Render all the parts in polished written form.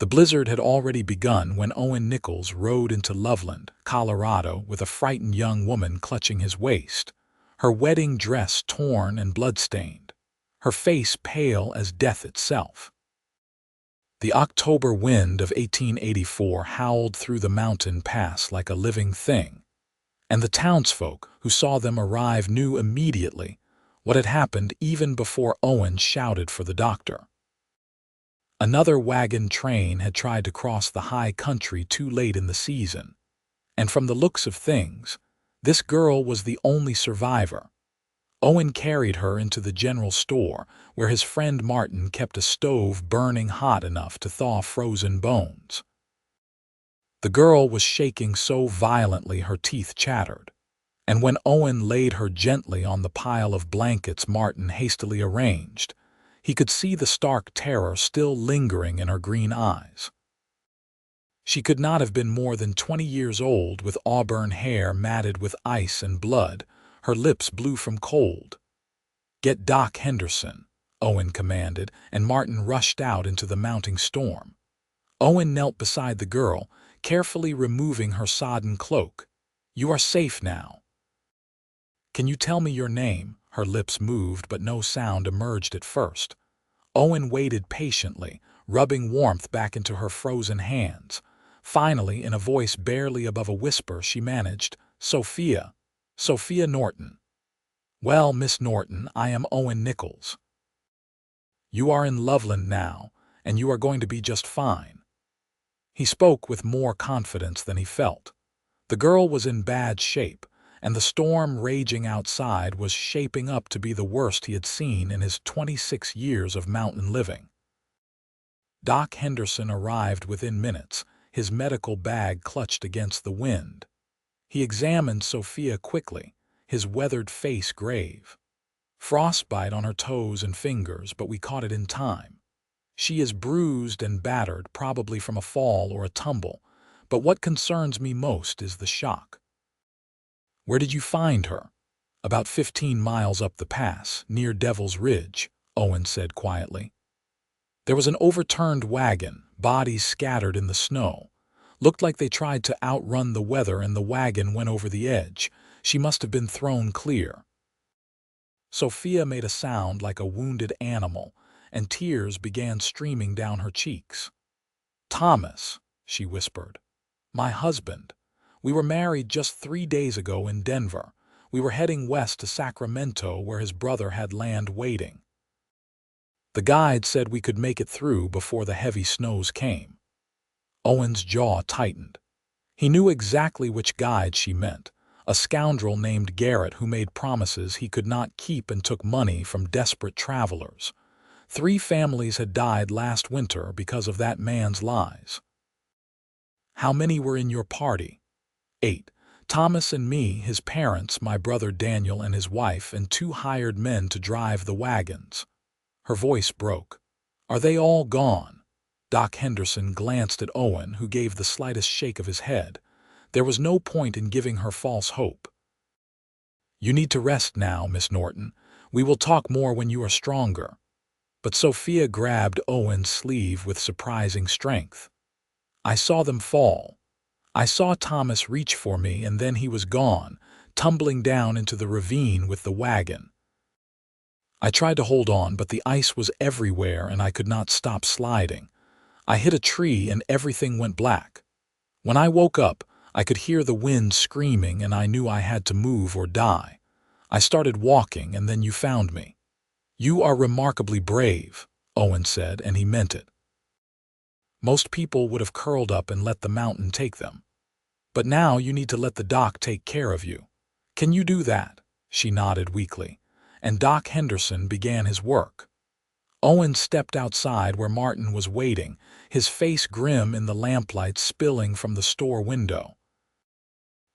The blizzard had already begun when Owen Nichols rode into Loveland, Colorado, with a frightened young woman clutching his waist, her wedding dress torn and blood-stained, her face pale as death itself. The October wind of 1884 howled through the mountain pass like a living thing, and the townsfolk who saw them arrive knew immediately what had happened even before Owen shouted for the doctor. Another wagon train had tried to cross the high country too late in the season, and from the looks of things, this girl was the only survivor. Owen carried her into the general store, where his friend Martin kept a stove burning hot enough to thaw frozen bones. The girl was shaking so violently her teeth chattered, and when Owen laid her gently on the pile of blankets Martin hastily arranged, he could see the stark terror still lingering in her green eyes. She could not have been more than 20 years old, with auburn hair matted with ice and blood, her lips blue from cold. "Get Doc Henderson," Owen commanded, and Martin rushed out into the mounting storm. Owen knelt beside the girl, carefully removing her sodden cloak. "You are safe now." "Can you tell me your name?" Her lips moved, but no sound emerged at first. Owen waited patiently, rubbing warmth back into her frozen hands. Finally, in a voice barely above a whisper, she managed, "Sophia Norton." "Well, Miss Norton, I am Owen Nichols. You are in Loveland now, and you are going to be just fine." He spoke with more confidence than he felt. The girl was in bad shape, and the storm raging outside was shaping up to be the worst he had seen in his 26 years of mountain living. Doc Henderson arrived within minutes, his medical bag clutched against the wind. He examined Sophia quickly, his weathered face grave. "Frostbite on her toes and fingers, but we caught it in time. She is bruised and battered, probably from a fall or a tumble, but what concerns me most is the shock." "Where did you find her?" "About 15 miles up the pass, near Devil's Ridge," Owen said quietly. "There was an overturned wagon, bodies scattered in the snow. Looked like they tried to outrun the weather and the wagon went over the edge. She must have been thrown clear." Sophia made a sound like a wounded animal, and tears began streaming down her cheeks. "Thomas," she whispered. "My husband. We were married just 3 days ago in Denver. We were heading west to Sacramento, where his brother had land waiting. The guide said we could make it through before the heavy snows came." Owen's jaw tightened. He knew exactly which guide she meant, a scoundrel named Garrett who made promises he could not keep and took money from desperate travelers. 3 families had died last winter because of that man's lies. "How many were in your party?" 8. "Thomas and me, his parents, my brother Daniel and his wife, and 2 hired men to drive the wagons." Her voice broke. "Are they all gone?" Doc Henderson glanced at Owen, who gave the slightest shake of his head. There was no point in giving her false hope. "You need to rest now, Miss Norton. We will talk more when you are stronger." But Sophia grabbed Owen's sleeve with surprising strength. "I saw them fall. I saw Thomas reach for me, and then he was gone, tumbling down into the ravine with the wagon. I tried to hold on, but the ice was everywhere and I could not stop sliding. I hit a tree and everything went black. When I woke up, I could hear the wind screaming and I knew I had to move or die. I started walking and then you found me." "You are remarkably brave," Owen said, and he meant it. "Most people would have curled up and let the mountain take them. But now you need to let the doc take care of you. Can you do that?" She nodded weakly, and Doc Henderson began his work. Owen stepped outside where Martin was waiting, his face grim in the lamplight spilling from the store window.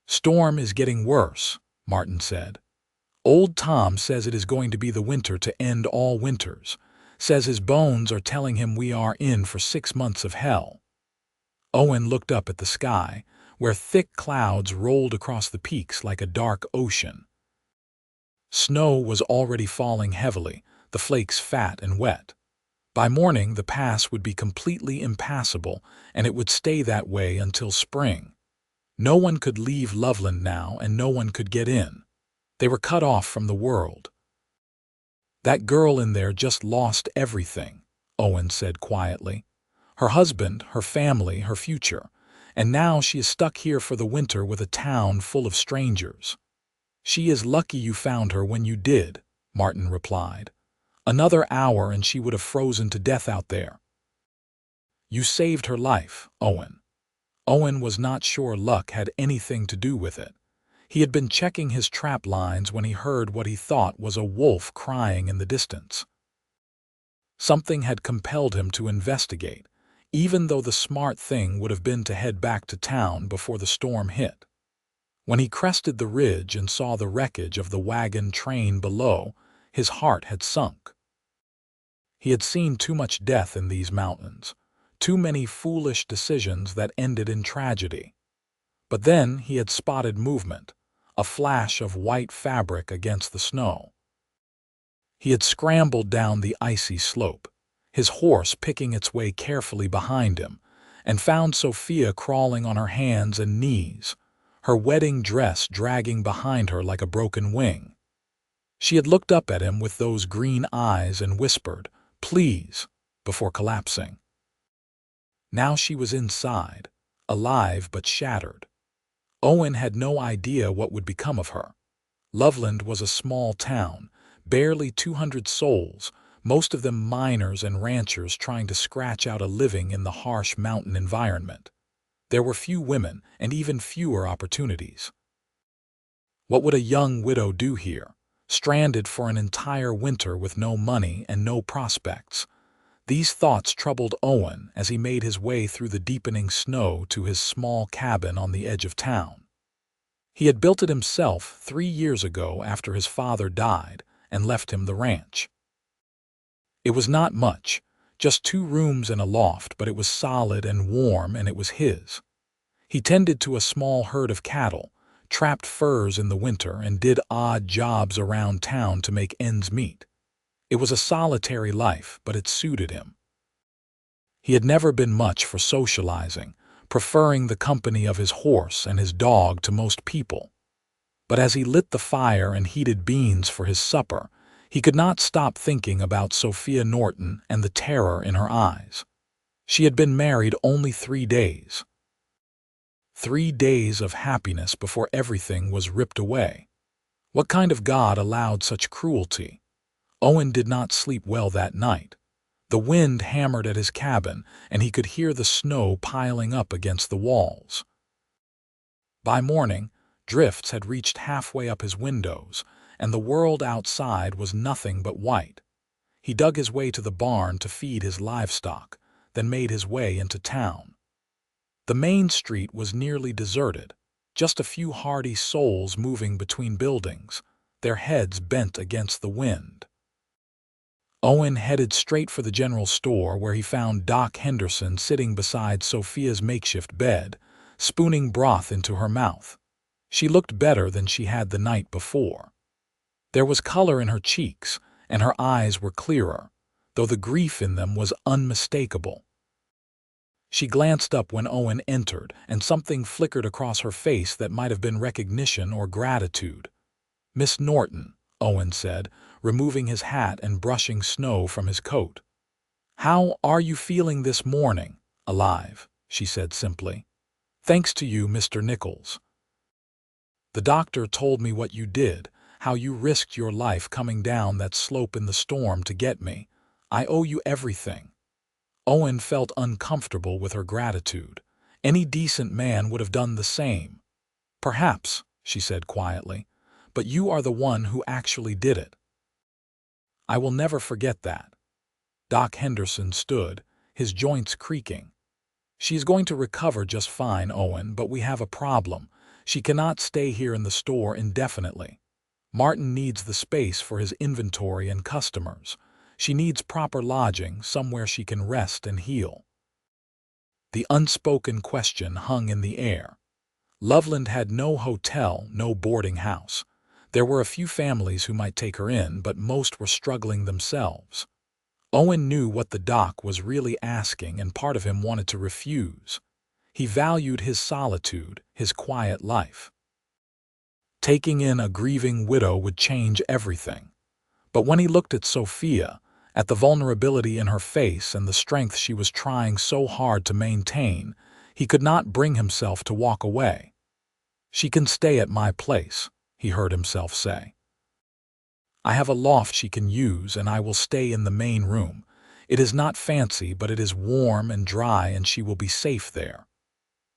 "Storm is getting worse," Martin said. "Old Tom says it is going to be the winter to end all winters. Says his bones are telling him we are in for 6 months of hell." Owen looked up at the sky, where thick clouds rolled across the peaks like a dark ocean. Snow was already falling heavily, the flakes fat and wet. By morning, the pass would be completely impassable, and it would stay that way until spring. No one could leave Loveland now, and no one could get in. They were cut off from the world. "That girl in there just lost everything," Owen said quietly. "Her husband, her family, her future. And now she is stuck here for the winter with a town full of strangers." "She is lucky you found her when you did," Martin replied. "Another hour and she would have frozen to death out there." "You saved her life, Owen." Owen was not sure luck had anything to do with it. He had been checking his trap lines when he heard what he thought was a wolf crying in the distance. Something had compelled him to investigate, even though the smart thing would have been to head back to town before the storm hit. When he crested the ridge and saw the wreckage of the wagon train below, his heart had sunk. He had seen too much death in these mountains, too many foolish decisions that ended in tragedy. But then he had spotted movement, a flash of white fabric against the snow. He had scrambled down the icy slope, his horse picking its way carefully behind him, and found Sophia crawling on her hands and knees, her wedding dress dragging behind her like a broken wing. She had looked up at him with those green eyes and whispered, "Please," before collapsing. Now she was inside, alive but shattered. Owen had no idea what would become of her. Loveland was a small town, barely 200 souls, most of them miners and ranchers trying to scratch out a living in the harsh mountain environment. There were few women and even fewer opportunities. What would a young widow do here, stranded for an entire winter with no money and no prospects? These thoughts troubled Owen as he made his way through the deepening snow to his small cabin on the edge of town. He had built it himself 3 years ago after his father died and left him the ranch. It was not much, just 2 rooms and a loft, but it was solid and warm, and it was his. He tended to a small herd of cattle, trapped furs in the winter, and did odd jobs around town to make ends meet. It was a solitary life, but it suited him. He had never been much for socializing, preferring the company of his horse and his dog to most people. But as he lit the fire and heated beans for his supper, he could not stop thinking about Sophia Norton and the terror in her eyes. She had been married only 3 days. 3 days of happiness before everything was ripped away. What kind of God allowed such cruelty? Owen did not sleep well that night. The wind hammered at his cabin, and he could hear the snow piling up against the walls. By morning, drifts had reached halfway up his windows, and the world outside was nothing but white. He dug his way to the barn to feed his livestock, then made his way into town. The main street was nearly deserted, just a few hardy souls moving between buildings, their heads bent against the wind. Owen headed straight for the general store, where he found Doc Henderson sitting beside Sophia's makeshift bed, spooning broth into her mouth. She looked better than she had the night before. There was color in her cheeks, and her eyes were clearer, though the grief in them was unmistakable. She glanced up when Owen entered, and something flickered across her face that might have been recognition or gratitude. "Miss Norton," Owen said, removing his hat and brushing snow from his coat. "How are you feeling this morning?" "Alive," she said simply. "Thanks to you, Mr. Nichols. The doctor told me what you did, how you risked your life coming down that slope in the storm to get me. I owe you everything." Owen felt uncomfortable with her gratitude. Any decent man would have done the same. "Perhaps," she said quietly, "but you are the one who actually did it." "I will never forget that." Doc Henderson stood, his joints creaking. "She is going to recover just fine, Owen, but we have a problem. She cannot stay here in the store indefinitely. Martin needs the space for his inventory and customers. She needs proper lodging, somewhere she can rest and heal." The unspoken question hung in the air. Loveland had no hotel, no boarding house. There were a few families who might take her in, but most were struggling themselves. Owen knew what the doc was really asking, and part of him wanted to refuse. He valued his solitude, his quiet life. Taking in a grieving widow would change everything. But when he looked at Sophia, at the vulnerability in her face and the strength she was trying so hard to maintain, he could not bring himself to walk away. "She can stay at my place," he heard himself say. "I have a loft she can use, and I will stay in the main room. It is not fancy, but it is warm and dry, and she will be safe there."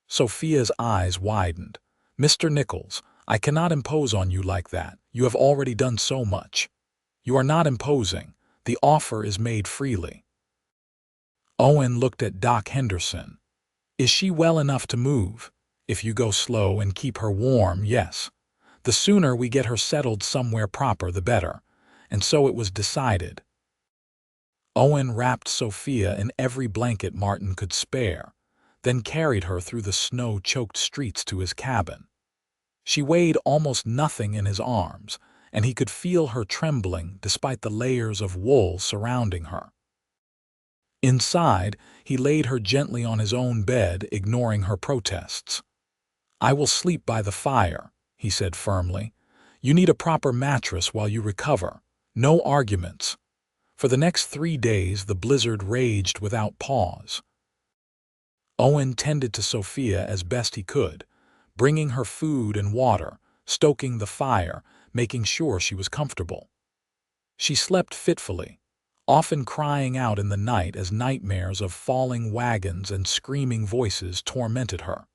Sophia's eyes widened. "Mr. Nichols, I cannot impose on you like that. You have already done so much." "You are not imposing. The offer is made freely." Owen looked at Doc Henderson. "Is she well enough to move? If you go slow and keep her warm, yes. The sooner we get her settled somewhere proper, the better." And so it was decided. Owen wrapped Sophia in every blanket Martin could spare, then carried her through the snow-choked streets to his cabin. She weighed almost nothing in his arms, and he could feel her trembling despite the layers of wool surrounding her. Inside, he laid her gently on his own bed, ignoring her protests. "I will sleep by the fire," he said firmly. "You need a proper mattress while you recover. No arguments." For the next 3 days the blizzard raged without pause. Owen tended to Sophia as best he could, bringing her food and water, stoking the fire, making sure she was comfortable. She slept fitfully, often crying out in the night as nightmares of falling wagons and screaming voices tormented her.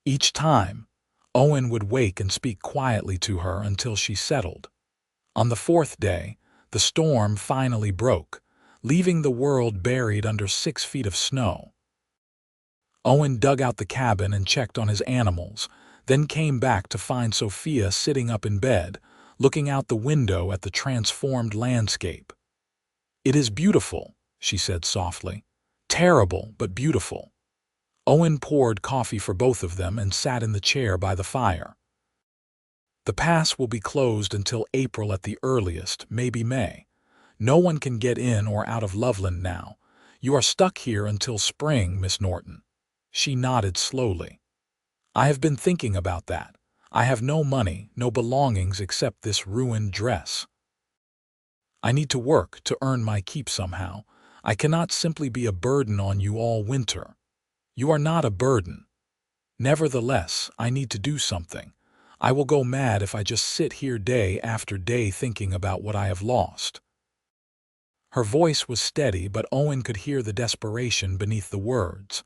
Each time, Owen would wake and speak quietly to her until she settled. On the 4th day, the storm finally broke, leaving the world buried under 6 feet of snow. Owen dug out the cabin and checked on his animals, then came back to find Sophia sitting up in bed, looking out the window at the transformed landscape. "It is beautiful," she said softly. "Terrible, but beautiful." Owen poured coffee for both of them and sat in the chair by the fire. "The pass will be closed until April at the earliest, maybe May. No one can get in or out of Loveland now. You are stuck here until spring, Miss Norton." She nodded slowly. "I have been thinking about that. I have no money, no belongings except this ruined dress. I need to work to earn my keep somehow. I cannot simply be a burden on you all winter." "You are not a burden." "Nevertheless, I need to do something. I will go mad if I just sit here day after day thinking about what I have lost." Her voice was steady, but Owen could hear the desperation beneath the words.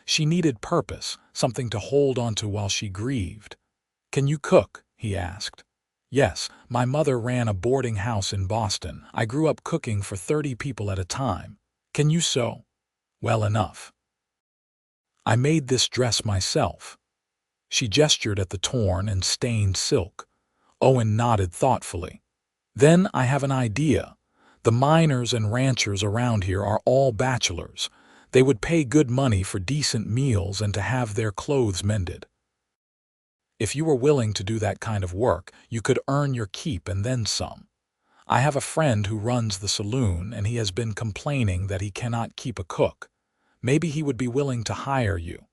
She needed purpose, something to hold onto while she grieved. "Can you cook?" he asked. "Yes, my mother ran a boarding house in Boston. I grew up cooking for 30 people at a time." "Can you sew?" "Well enough. I made this dress myself." She gestured at the torn and stained silk. Owen nodded thoughtfully. "Then I have an idea. The miners and ranchers around here are all bachelors. They would pay good money for decent meals and to have their clothes mended. If you were willing to do that kind of work, you could earn your keep and then some. I have a friend who runs the saloon, and he has been complaining that he cannot keep a cook. Maybe he would be willing to hire you."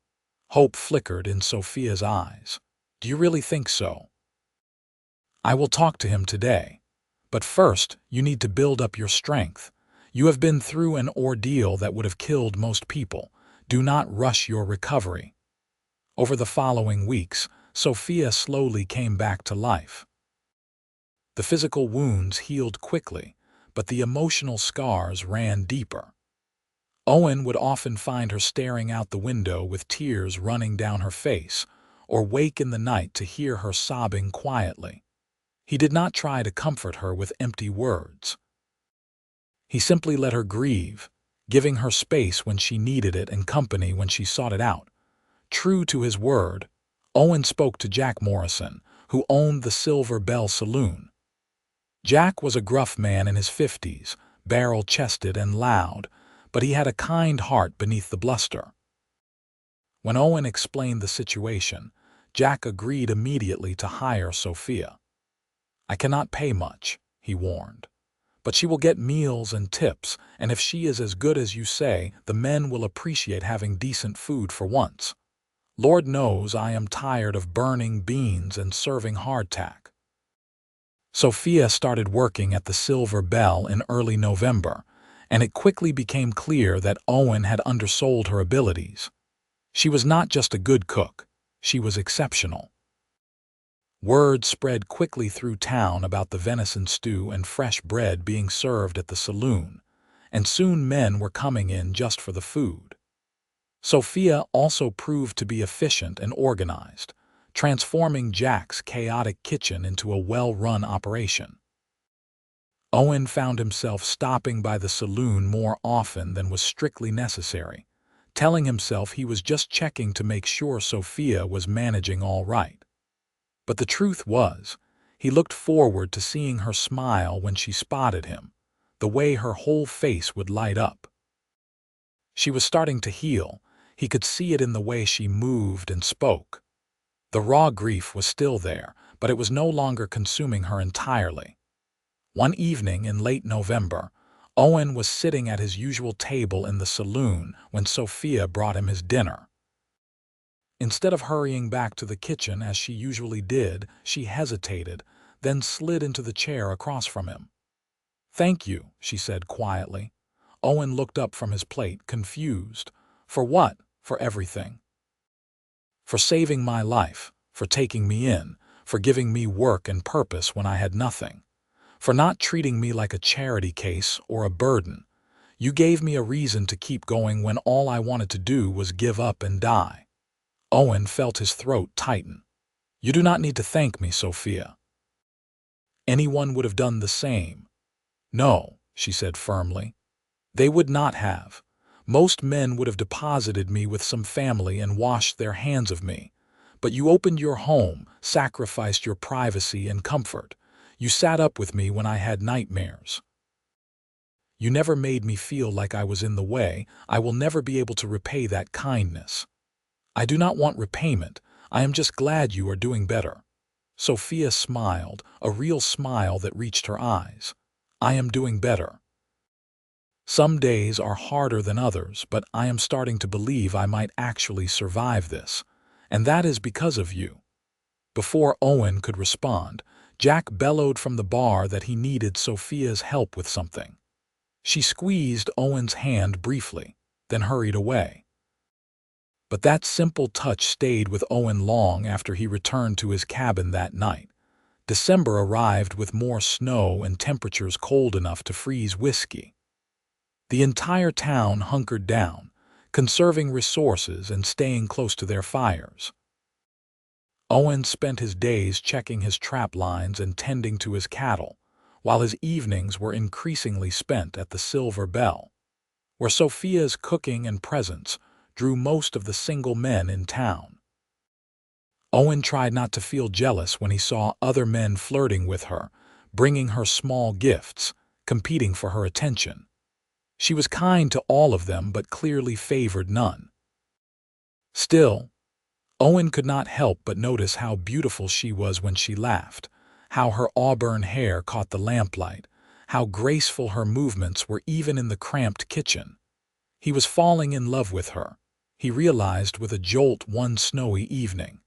Hope flickered in Sophia's eyes. "Do you really think so?" "I will talk to him today. But first, you need to build up your strength. You have been through an ordeal that would have killed most people. Do not rush your recovery." Over the following weeks, Sophia slowly came back to life. The physical wounds healed quickly, but the emotional scars ran deeper. Owen would often find her staring out the window with tears running down her face, or wake in the night to hear her sobbing quietly. He did not try to comfort her with empty words. He simply let her grieve, giving her space when she needed it and company when she sought it out. True to his word, Owen spoke to Jack Morrison, who owned the Silver Bell Saloon. Jack was a gruff man in his 50s, barrel-chested and loud, but he had a kind heart beneath the bluster. When Owen explained the situation, Jack agreed immediately to hire Sophia. "I cannot pay much," he warned, But she will get meals and tips, and if she is as good as you say, the men will appreciate having decent food for once. Lord knows I am tired of burning beans and serving hardtack." Sophia started working at the Silver Bell in early November, and it quickly became clear that Owen had undersold her abilities. She was not just a good cook, she was exceptional. Word spread quickly through town about the venison stew and fresh bread being served at the saloon, and soon men were coming in just for the food. Sophia also proved to be efficient and organized, transforming Jack's chaotic kitchen into a well-run operation. Owen found himself stopping by the saloon more often than was strictly necessary, telling himself he was just checking to make sure Sophia was managing all right. But the truth was, he looked forward to seeing her smile when she spotted him, the way her whole face would light up. She was starting to heal. He could see it in the way she moved and spoke. The raw grief was still there, but it was no longer consuming her entirely. One evening in late November, Owen was sitting at his usual table in the saloon when Sophia brought him his dinner. Instead of hurrying back to the kitchen as she usually did, she hesitated, then slid into the chair across from him. "Thank you," she said quietly. Owen looked up from his plate, confused. "For what?" "For everything. For saving my life, for taking me in, for giving me work and purpose when I had nothing, for not treating me like a charity case or a burden. You gave me a reason to keep going when all I wanted to do was give up and die." Owen felt his throat tighten. "You do not need to thank me, Sophia. Anyone would have done the same." "No," she said firmly. "They would not have. Most men would have deposited me with some family and washed their hands of me. But you opened your home, sacrificed your privacy and comfort. You sat up with me when I had nightmares. You never made me feel like I was in the way. I will never be able to repay that kindness. I do not want repayment. I am just glad you are doing better." Sophia smiled, a real smile that reached her eyes. "I am doing better. Some days are harder than others, but I am starting to believe I might actually survive this. And that is because of you." Before Owen could respond, Jack bellowed from the bar that he needed Sophia's help with something. She squeezed Owen's hand briefly, then hurried away. But that simple touch stayed with Owen long after he returned to his cabin that night. December arrived with more snow and temperatures cold enough to freeze whiskey. The entire town hunkered down, conserving resources and staying close to their fires. Owen spent his days checking his trap lines and tending to his cattle, while his evenings were increasingly spent at the Silver Bell, where Sophia's cooking and presence drew most of the single men in town. Owen tried not to feel jealous when he saw other men flirting with her, bringing her small gifts, competing for her attention. She was kind to all of them but clearly favored none. Still, Owen could not help but notice how beautiful she was when she laughed, how her auburn hair caught the lamplight, how graceful her movements were even in the cramped kitchen. He was falling in love with her, he realized with a jolt one snowy evening.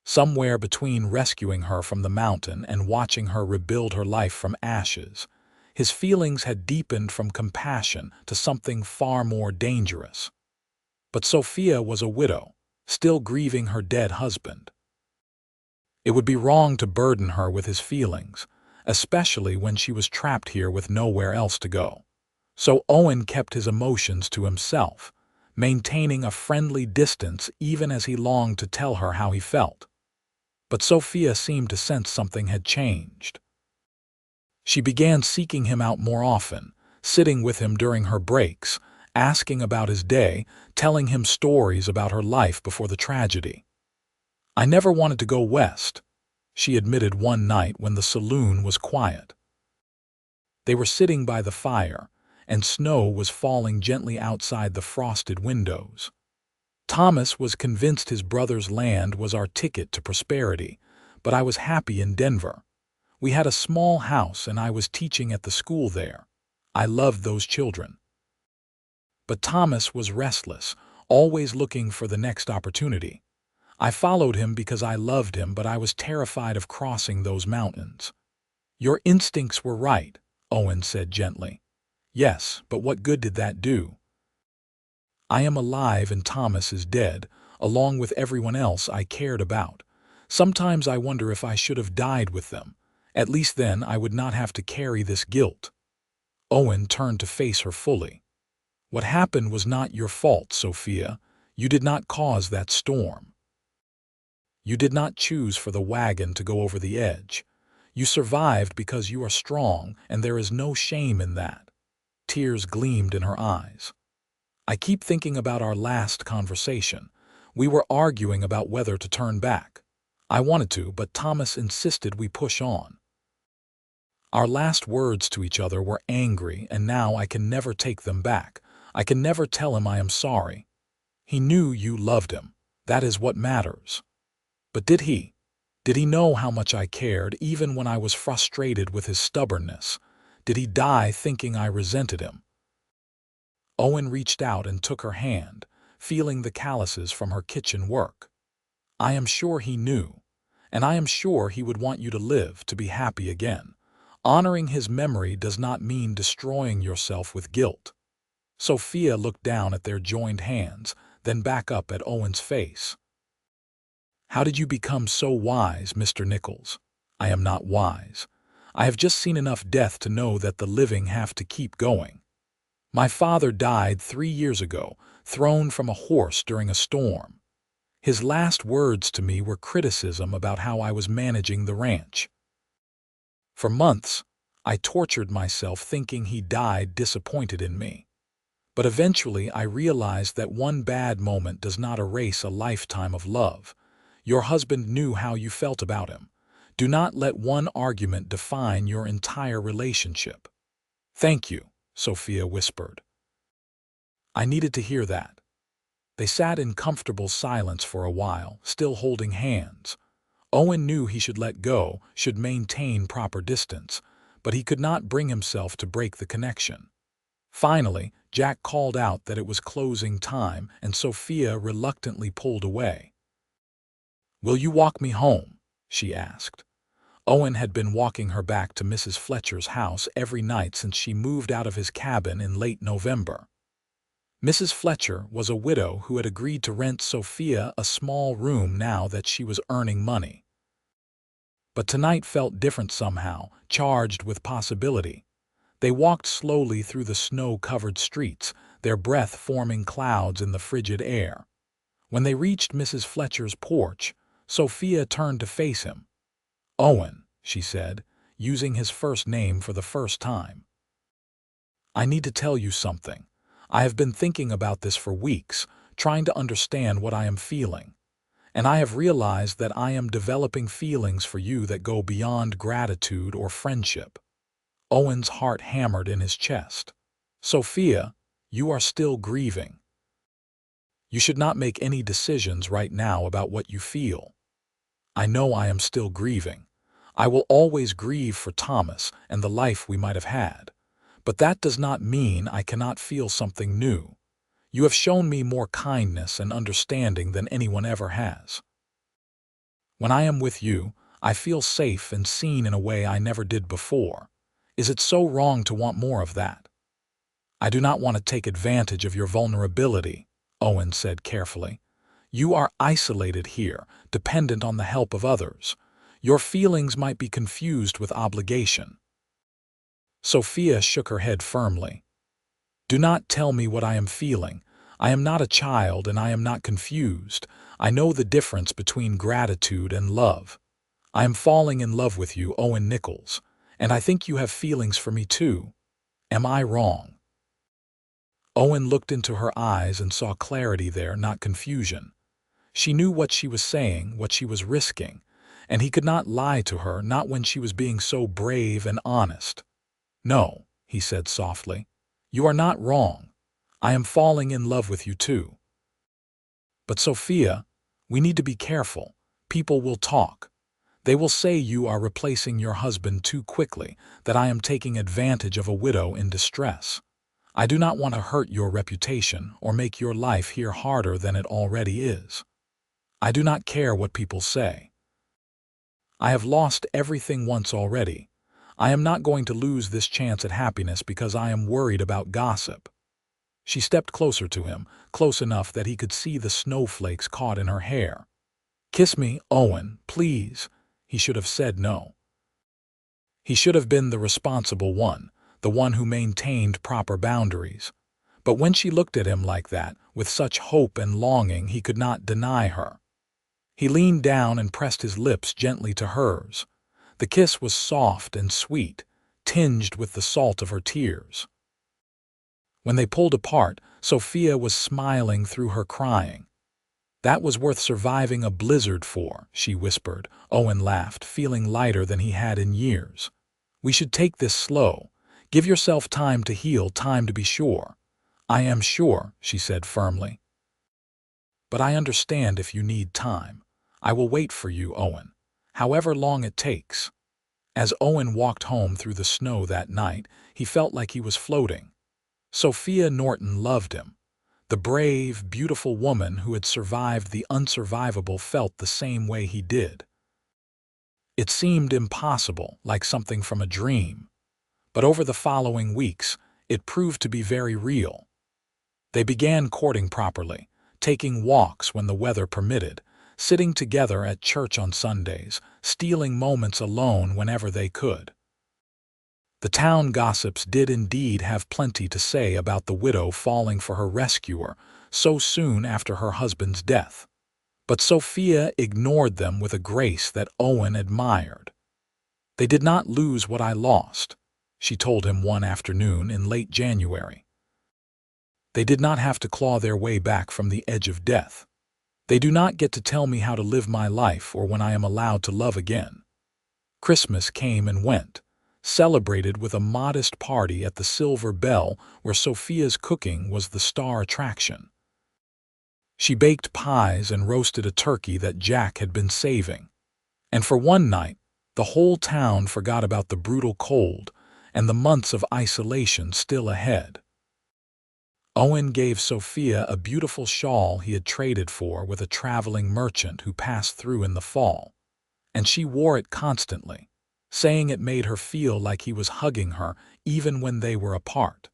Somewhere between rescuing her from the mountain and watching her rebuild her life from ashes, his feelings had deepened from compassion to something far more dangerous. But Sophia was a widow, still grieving her dead husband. It would be wrong to burden her with his feelings, especially when she was trapped here with nowhere else to go. So Owen kept his emotions to himself, maintaining a friendly distance even as he longed to tell her how he felt. But Sophia seemed to sense something had changed. She began seeking him out more often, sitting with him during her breaks, asking about his day, telling him stories about her life before the tragedy. "I never wanted to go west," she admitted one night when the saloon was quiet. They were sitting by the fire, and snow was falling gently outside the frosted windows. Thomas was convinced his brother's land was our ticket to prosperity, but I was happy in Denver. We had a small house and I was teaching at the school there. I loved those children. But Thomas was restless, always looking for the next opportunity. I followed him because I loved him, but I was terrified of crossing those mountains. Your instincts were right, Owen said gently. Yes, but what good did that do? I am alive and Thomas is dead, along with everyone else I cared about. Sometimes I wonder if I should have died with them. At least then I would not have to carry this guilt. Owen turned to face her fully. What happened was not your fault, Sophia. You did not cause that storm. You did not choose for the wagon to go over the edge. You survived because you are strong, and there is no shame in that. Tears gleamed in her eyes. I keep thinking about our last conversation. We were arguing about whether to turn back. I wanted to, but Thomas insisted we push on. Our last words to each other were angry, and now I can never take them back. I can never tell him I am sorry. He knew you loved him. That is what matters. But did he? Did he know how much I cared, even when I was frustrated with his stubbornness? Did he die thinking I resented him? Owen reached out and took her hand, feeling the calluses from her kitchen work. I am sure he knew, and I am sure he would want you to live, to be happy again. Honoring his memory does not mean destroying yourself with guilt. Sophia looked down at their joined hands, then back up at Owen's face. How did you become so wise, Mr. Nichols? I am not wise. I have just seen enough death to know that the living have to keep going. My father died 3 years ago, thrown from a horse during a storm. His last words to me were criticism about how I was managing the ranch. For months, I tortured myself thinking he died disappointed in me. But eventually I realized that one bad moment does not erase a lifetime of love. Your husband knew how you felt about him. Do not let one argument define your entire relationship. Thank you, Sophia whispered. I needed to hear that. They sat in comfortable silence for a while, still holding hands. Owen knew he should let go, should maintain proper distance, but he could not bring himself to break the connection. Finally, Jack called out that it was closing time, and Sophia reluctantly pulled away. "Will you walk me home?" she asked. Owen had been walking her back to Mrs. Fletcher's house every night since she moved out of his cabin in late November. Mrs. Fletcher was a widow who had agreed to rent Sophia a small room now that she was earning money. But tonight felt different somehow, charged with possibility. They walked slowly through the snow-covered streets, their breath forming clouds in the frigid air. When they reached Mrs. Fletcher's porch, Sophia turned to face him. "Owen," she said, using his first name for the first time. "I need to tell you something. I have been thinking about this for weeks, trying to understand what I am feeling. And I have realized that I am developing feelings for you that go beyond gratitude or friendship." Owen's heart hammered in his chest. "Sophia, you are still grieving. You should not make any decisions right now about what you feel." "I know I am still grieving. I will always grieve for Thomas and the life we might have had. But that does not mean I cannot feel something new. You have shown me more kindness and understanding than anyone ever has. When I am with you, I feel safe and seen in a way I never did before. Is it so wrong to want more of that?" "I do not want to take advantage of your vulnerability," Owen said carefully. "You are isolated here, dependent on the help of others. Your feelings might be confused with obligation." Sophia shook her head firmly. "Do not tell me what I am feeling. I am not a child and I am not confused. I know the difference between gratitude and love. I am falling in love with you, Owen Nichols, and I think you have feelings for me too. Am I wrong?" Owen looked into her eyes and saw clarity there, not confusion. She knew what she was saying, what she was risking, and he could not lie to her, not when she was being so brave and honest. "No," he said softly, "you are not wrong. I am falling in love with you too. But Sophia, we need to be careful. People will talk. They will say you are replacing your husband too quickly, that I am taking advantage of a widow in distress. I do not want to hurt your reputation or make your life here harder than it already is. I do not care what people say. I have lost everything once already. I am not going to lose this chance at happiness because I am worried about gossip. She stepped closer to him, close enough that he could see the snowflakes caught in her hair. "Kiss me, Owen, please." He should have said no. He should have been the responsible one, the one who maintained proper boundaries. But when she looked at him like that, with such hope and longing, he could not deny her. He leaned down and pressed his lips gently to hers. The kiss was soft and sweet, tinged with the salt of her tears. When they pulled apart, Sophia was smiling through her crying. "That was worth surviving a blizzard for," she whispered. Owen laughed, feeling lighter than he had in years. "We should take this slow. Give yourself time to heal, time to be sure." "I am sure," she said firmly. "But I understand if you need time. I will wait for you, Owen, however long it takes." As Owen walked home through the snow that night, he felt like he was floating. Sophia Norton loved him. The brave, beautiful woman who had survived the unsurvivable felt the same way he did. It seemed impossible, like something from a dream. But over the following weeks, it proved to be very real. They began courting properly, taking walks when the weather permitted, sitting together at church on Sundays, stealing moments alone whenever they could. The town gossips did indeed have plenty to say about the widow falling for her rescuer so soon after her husband's death. But Sophia ignored them with a grace that Owen admired. "They did not lose what I lost," she told him one afternoon in late January. "They did not have to claw their way back from the edge of death. They do not get to tell me how to live my life or when I am allowed to love again." Christmas came and went, celebrated with a modest party at the Silver Bell where Sophia's cooking was the star attraction. She baked pies and roasted a turkey that Jack had been saving. And for one night, the whole town forgot about the brutal cold and the months of isolation still ahead. Owen gave Sophia a beautiful shawl he had traded for with a traveling merchant who passed through in the fall, and she wore it constantly, saying it made her feel like he was hugging her even when they were apart.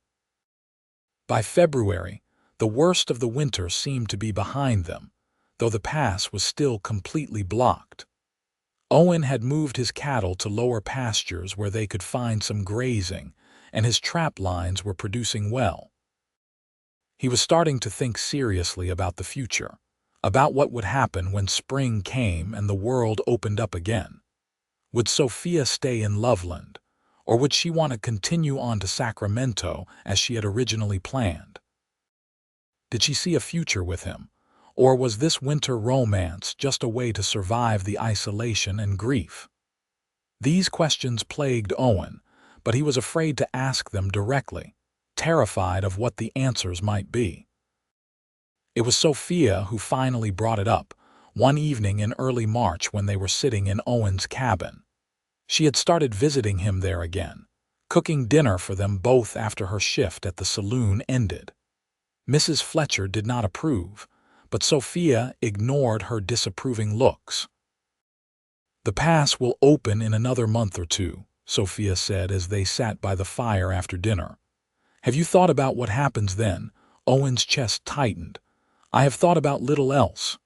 By February, the worst of the winter seemed to be behind them, though the pass was still completely blocked. Owen had moved his cattle to lower pastures where they could find some grazing, and his trap lines were producing well. He was starting to think seriously about the future, about what would happen when spring came and the world opened up again. Would Sophia stay in Loveland, or would she want to continue on to Sacramento as she had originally planned? Did she see a future with him, or was this winter romance just a way to survive the isolation and grief? These questions plagued Owen, but he was afraid to ask them directly, terrified of what the answers might be. It was Sophia who finally brought it up, one evening in early March when they were sitting in Owen's cabin. She had started visiting him there again, cooking dinner for them both after her shift at the saloon ended. Mrs. Fletcher did not approve, but Sophia ignored her disapproving looks. "The pass will open in another month or two," Sophia said as they sat by the fire after dinner. "Have you thought about what happens then?" Owen's chest tightened. "I have thought about little else."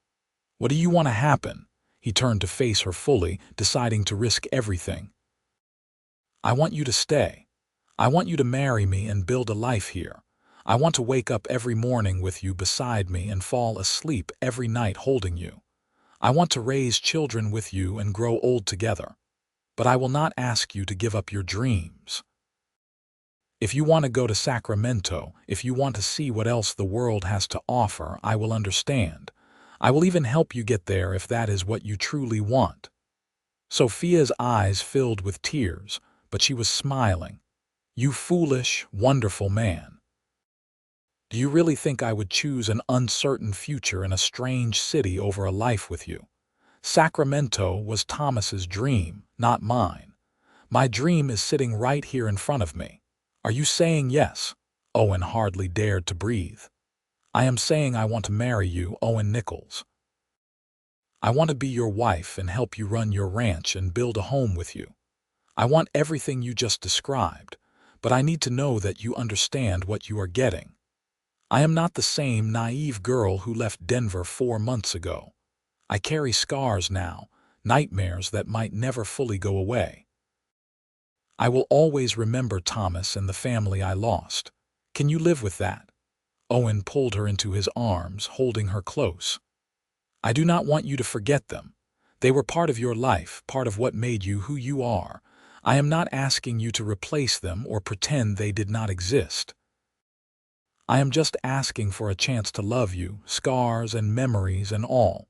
"What do you want to happen?" He turned to face her fully, deciding to risk everything. "I want you to stay. I want you to marry me and build a life here. I want to wake up every morning with you beside me and fall asleep every night holding you. I want to raise children with you and grow old together. But I will not ask you to give up your dreams. If you want to go to Sacramento, if you want to see what else the world has to offer, I will understand. I will even help you get there if that is what you truly want." Sophia's eyes filled with tears, but she was smiling. "You foolish, wonderful man. Do you really think I would choose an uncertain future in a strange city over a life with you? Sacramento was Thomas's dream, not mine. My dream is sitting right here in front of me. Are you saying yes? Owen hardly dared to breathe. I am saying I want to marry you, Owen Nichols. I want to be your wife and help you run your ranch and build a home with you. I want everything you just described, but I need to know that you understand what you are getting. I am not the same naive girl who left Denver 4 months ago. I carry scars now, nightmares that might never fully go away. I will always remember Thomas and the family I lost. Can you live with that? Owen pulled her into his arms, holding her close. I do not want you to forget them. They were part of your life, part of what made you who you are. I am not asking you to replace them or pretend they did not exist. I am just asking for a chance to love you, scars and memories and all.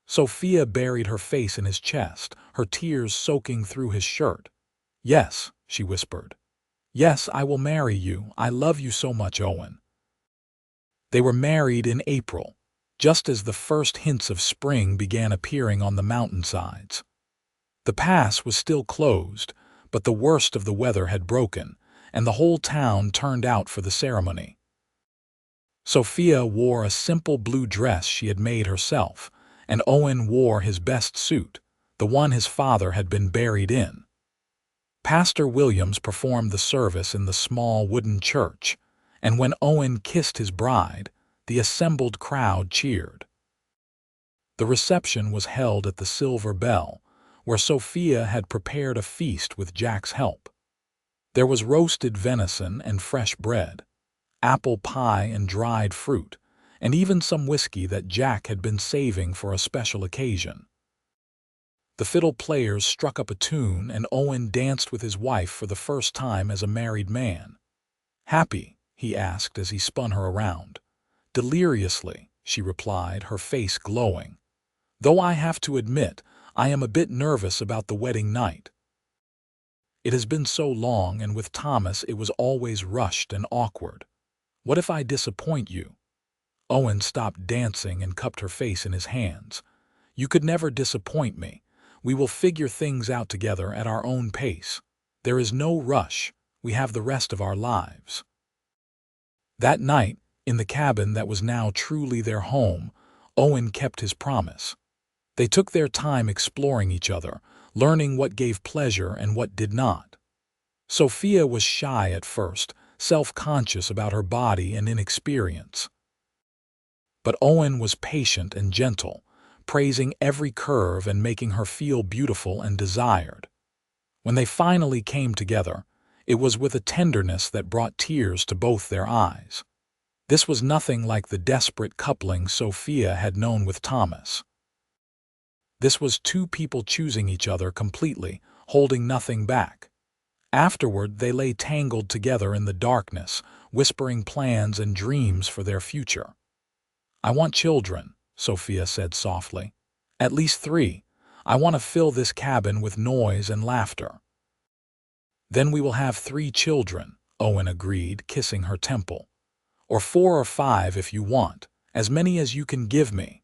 Sophia buried her face in his chest, her tears soaking through his shirt. Yes, she whispered. Yes, I will marry you. I love you so much, Owen. They were married in April, just as the first hints of spring began appearing on the mountainsides. The pass was still closed, but the worst of the weather had broken, and the whole town turned out for the ceremony. Sophia wore a simple blue dress she had made herself, and Owen wore his best suit, the one his father had been buried in. Pastor Williams performed the service in the small wooden church, and when Owen kissed his bride, the assembled crowd cheered. The reception was held at the Silver Bell, where Sophia had prepared a feast with Jack's help. There was roasted venison and fresh bread, apple pie and dried fruit, and even some whiskey that Jack had been saving for a special occasion. The fiddle players struck up a tune, and Owen danced with his wife for the first time as a married man. Happy? He asked as he spun her around. Deliriously, she replied, her face glowing. Though I have to admit, I am a bit nervous about the wedding night. It has been so long, and with Thomas it was always rushed and awkward. What if I disappoint you? Owen stopped dancing and cupped her face in his hands. You could never disappoint me. We will figure things out together at our own pace. There is no rush. We have the rest of our lives. That night, in the cabin that was now truly their home, Owen kept his promise. They took their time exploring each other, learning what gave pleasure and what did not. Sophia was shy at first, self-conscious about her body and inexperience. But Owen was patient and gentle, praising every curve and making her feel beautiful and desired. When they finally came together, it was with a tenderness that brought tears to both their eyes. This was nothing like the desperate coupling Sophia had known with Thomas. This was two people choosing each other completely, holding nothing back. Afterward, they lay tangled together in the darkness, whispering plans and dreams for their future. I want children, Sophia said softly. At least 3. I want to fill this cabin with noise and laughter. Then we will have 3 children, Owen agreed, kissing her temple. Or 4 or 5 if you want, as many as you can give me.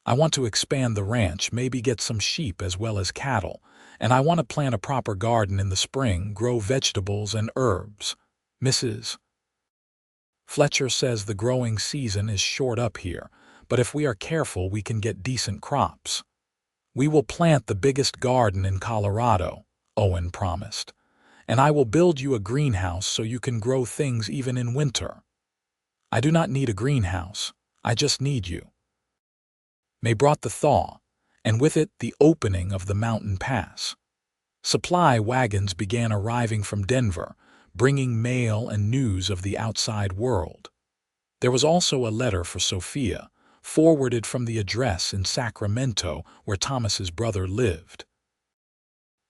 I want to expand the ranch, maybe get some sheep as well as cattle, and I want to plant a proper garden in the spring, grow vegetables and herbs. Mrs. Fletcher says the growing season is short up here, but if we are careful we can get decent crops. We will plant the biggest garden in Colorado, Owen promised, and I will build you a greenhouse so you can grow things even in winter. I do not need a greenhouse, I just need you. May brought the thaw, and with it the opening of the mountain pass. Supply wagons began arriving from Denver, bringing mail and news of the outside world. There was also a letter for Sophia, forwarded from the address in Sacramento where Thomas's brother lived.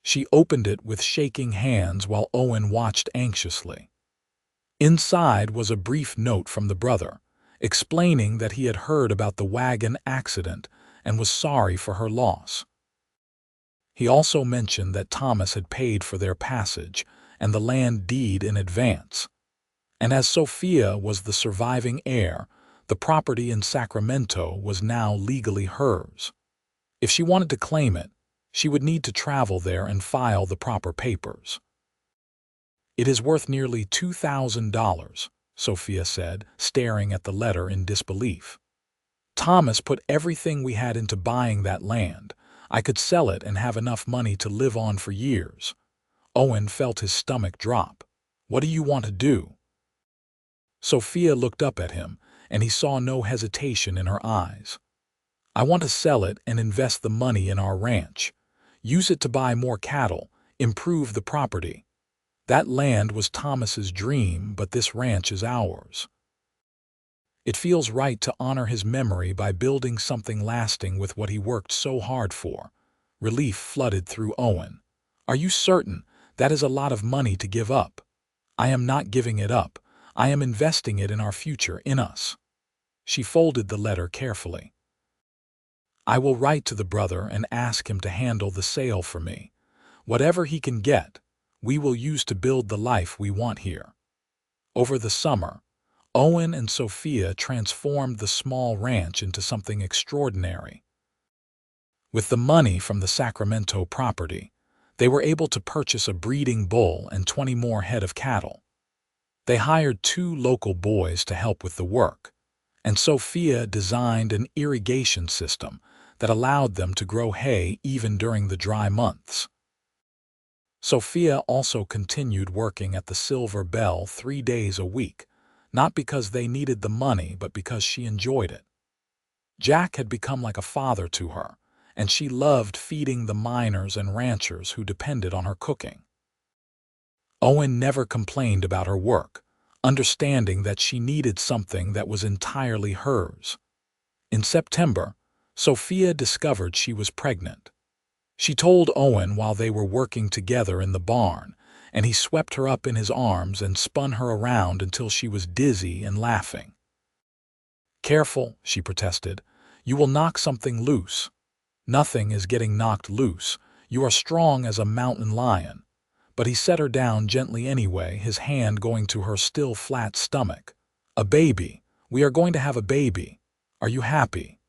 She opened it with shaking hands while Owen watched anxiously. Inside was a brief note from the brother, explaining that he had heard about the wagon accident and was sorry for her loss. He also mentioned that Thomas had paid for their passage and the land deed in advance, and as Sophia was the surviving heir, the property in Sacramento was now legally hers. If she wanted to claim it, she would need to travel there and file the proper papers. "It is worth nearly $2,000, Sophia said, staring at the letter in disbelief. "Thomas put everything we had into buying that land. I could sell it and have enough money to live on for years." Owen felt his stomach drop. "What do you want to do?" Sophia looked up at him, and he saw no hesitation in her eyes. "I want to sell it and invest the money in our ranch. Use it to buy more cattle, improve the property. That land was Thomas's dream, but this ranch is ours. It feels right to honor his memory by building something lasting with what he worked so hard for." Relief flooded through Owen. "Are you certain? That is a lot of money to give up." "I am not giving it up. I am investing it in our future, in us." She folded the letter carefully. "I will write to the brother and ask him to handle the sale for me. Whatever he can get, we will use to build the life we want here." Over the summer, Owen and Sophia transformed the small ranch into something extraordinary. With the money from the Sacramento property, they were able to purchase a breeding bull and 20 more head of cattle. They hired 2 local boys to help with the work, and Sophia designed an irrigation system that allowed them to grow hay even during the dry months. Sophia also continued working at the Silver Bell 3 days a week, not because they needed the money but because she enjoyed it. Jack had become like a father to her, and she loved feeding the miners and ranchers who depended on her cooking. Owen never complained about her work, understanding that she needed something that was entirely hers. In September, Sophia discovered she was pregnant. She told Owen while they were working together in the barn, and he swept her up in his arms and spun her around until she was dizzy and laughing. "Careful," she protested. "You will knock something loose." "Nothing is getting knocked loose. You are strong as a mountain lion." But he set her down gently anyway, his hand going to her still flat stomach. "A baby. We are going to have a baby. Are you happy?"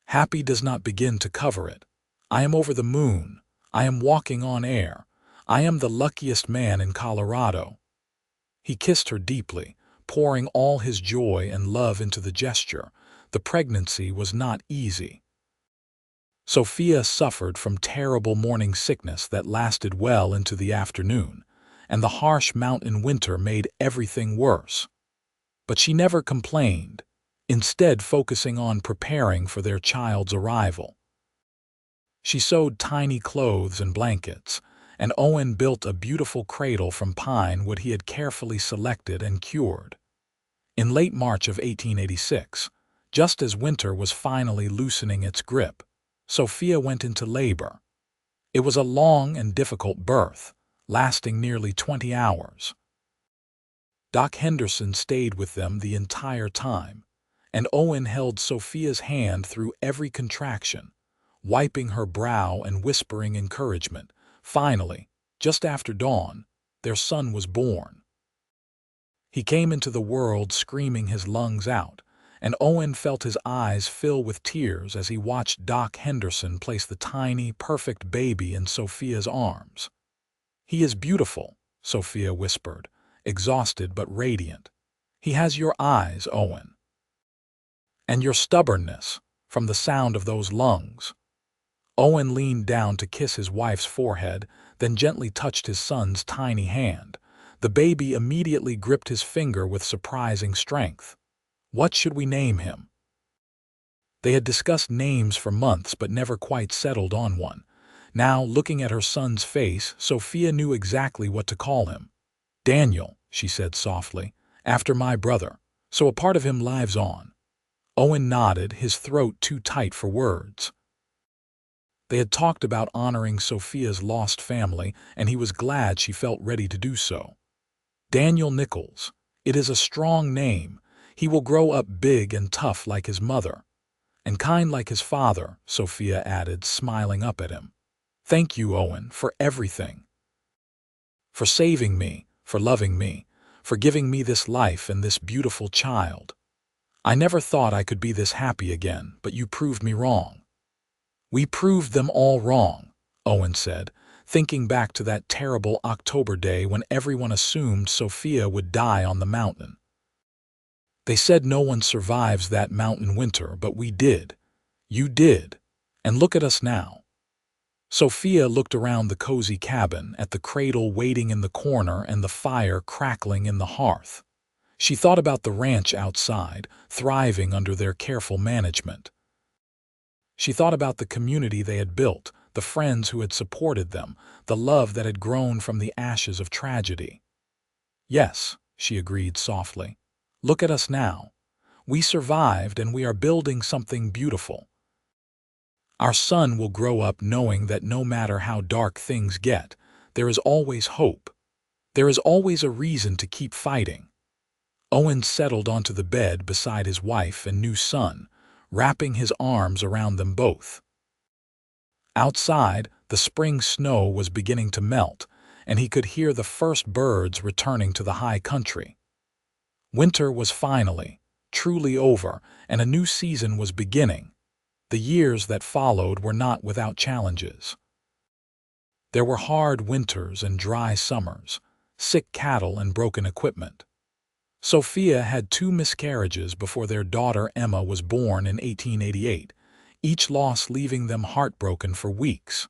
"Happy does not begin to cover it. I am over the moon. I am walking on air. I am the luckiest man in Colorado." He kissed her deeply, pouring all his joy and love into the gesture. The pregnancy was not easy. Sophia suffered from terrible morning sickness that lasted well into the afternoon, and the harsh mountain winter made everything worse. But she never complained, instead focusing on preparing for their child's arrival. She sewed tiny clothes and blankets, and Owen built a beautiful cradle from pine wood he had carefully selected and cured. In late March of 1886, just as winter was finally loosening its grip, Sophia went into labor. It was a long and difficult birth, lasting nearly 20 hours. Doc Henderson stayed with them the entire time, and Owen held Sophia's hand through every contraction, wiping her brow and whispering encouragement. Finally, just after dawn, their son was born. He came into the world screaming his lungs out, and Owen felt his eyes fill with tears as he watched Doc Henderson place the tiny, perfect baby in Sophia's arms. "He is beautiful," Sophia whispered, exhausted but radiant. "He has your eyes, Owen. And your stubbornness, from the sound of those lungs." Owen leaned down to kiss his wife's forehead, then gently touched his son's tiny hand. The baby immediately gripped his finger with surprising strength. "What should we name him?" They had discussed names for months but never quite settled on one. Now, looking at her son's face, Sophia knew exactly what to call him. "Daniel," she said softly, "after my brother, so a part of him lives on." Owen nodded, his throat too tight for words. They had talked about honoring Sophia's lost family, and he was glad she felt ready to do so. "Daniel Nichols. It is a strong name. He will grow up big and tough like his mother. And kind like his father," Sophia added, smiling up at him. "Thank you, Owen, for everything. For saving me, for loving me, for giving me this life and this beautiful child. I never thought I could be this happy again, but you proved me wrong." "We proved them all wrong," Owen said, thinking back to that terrible October day when everyone assumed Sophia would die on the mountain. "They said no one survives that mountain winter, but we did. You did. And look at us now." Sophia looked around the cozy cabin, at the cradle waiting in the corner and the fire crackling in the hearth. She thought about the ranch outside, thriving under their careful management. She thought about the community they had built, the friends who had supported them, the love that had grown from the ashes of tragedy. "Yes," she agreed softly. "Look at us now. We survived, and we are building something beautiful. Our son will grow up knowing that no matter how dark things get, there is always hope. There is always a reason to keep fighting." Owen settled onto the bed beside his wife and new son, wrapping his arms around them both. Outside, the spring snow was beginning to melt, and he could hear the first birds returning to the high country. Winter was finally, truly over, and a new season was beginning. The years that followed were not without challenges. There were hard winters and dry summers, sick cattle and broken equipment. Sophia had 2 miscarriages before their daughter Emma was born in 1888, each loss leaving them heartbroken for weeks.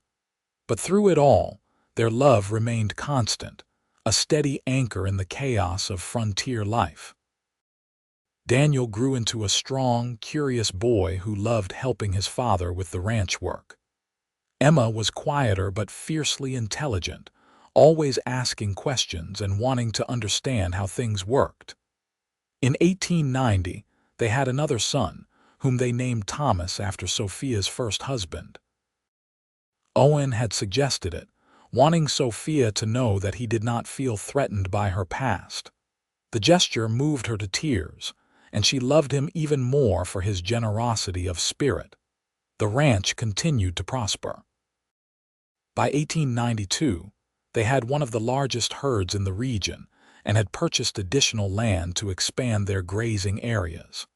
But through it all, their love remained constant, a steady anchor in the chaos of frontier life. Daniel grew into a strong, curious boy who loved helping his father with the ranch work. Emma was quieter but fiercely intelligent, always asking questions and wanting to understand how things worked. In 1890, they had another son, whom they named Thomas after Sophia's first husband. Owen had suggested it, wanting Sophia to know that he did not feel threatened by her past. The gesture moved her to tears, and she loved him even more for his generosity of spirit. The ranch continued to prosper. By 1892, they had one of the largest herds in the region and had purchased additional land to expand their grazing areas.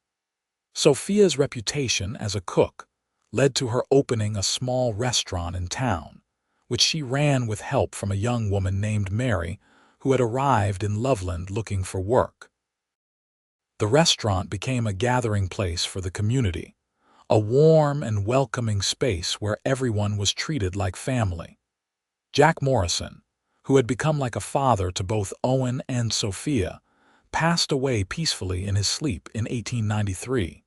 Sophia's reputation as a cook led to her opening a small restaurant in town, which she ran with help from a young woman named Mary, who had arrived in Loveland looking for work. The restaurant became a gathering place for the community, a warm and welcoming space where everyone was treated like family. Jack Morrison, who had become like a father to both Owen and Sophia, passed away peacefully in his sleep in 1893.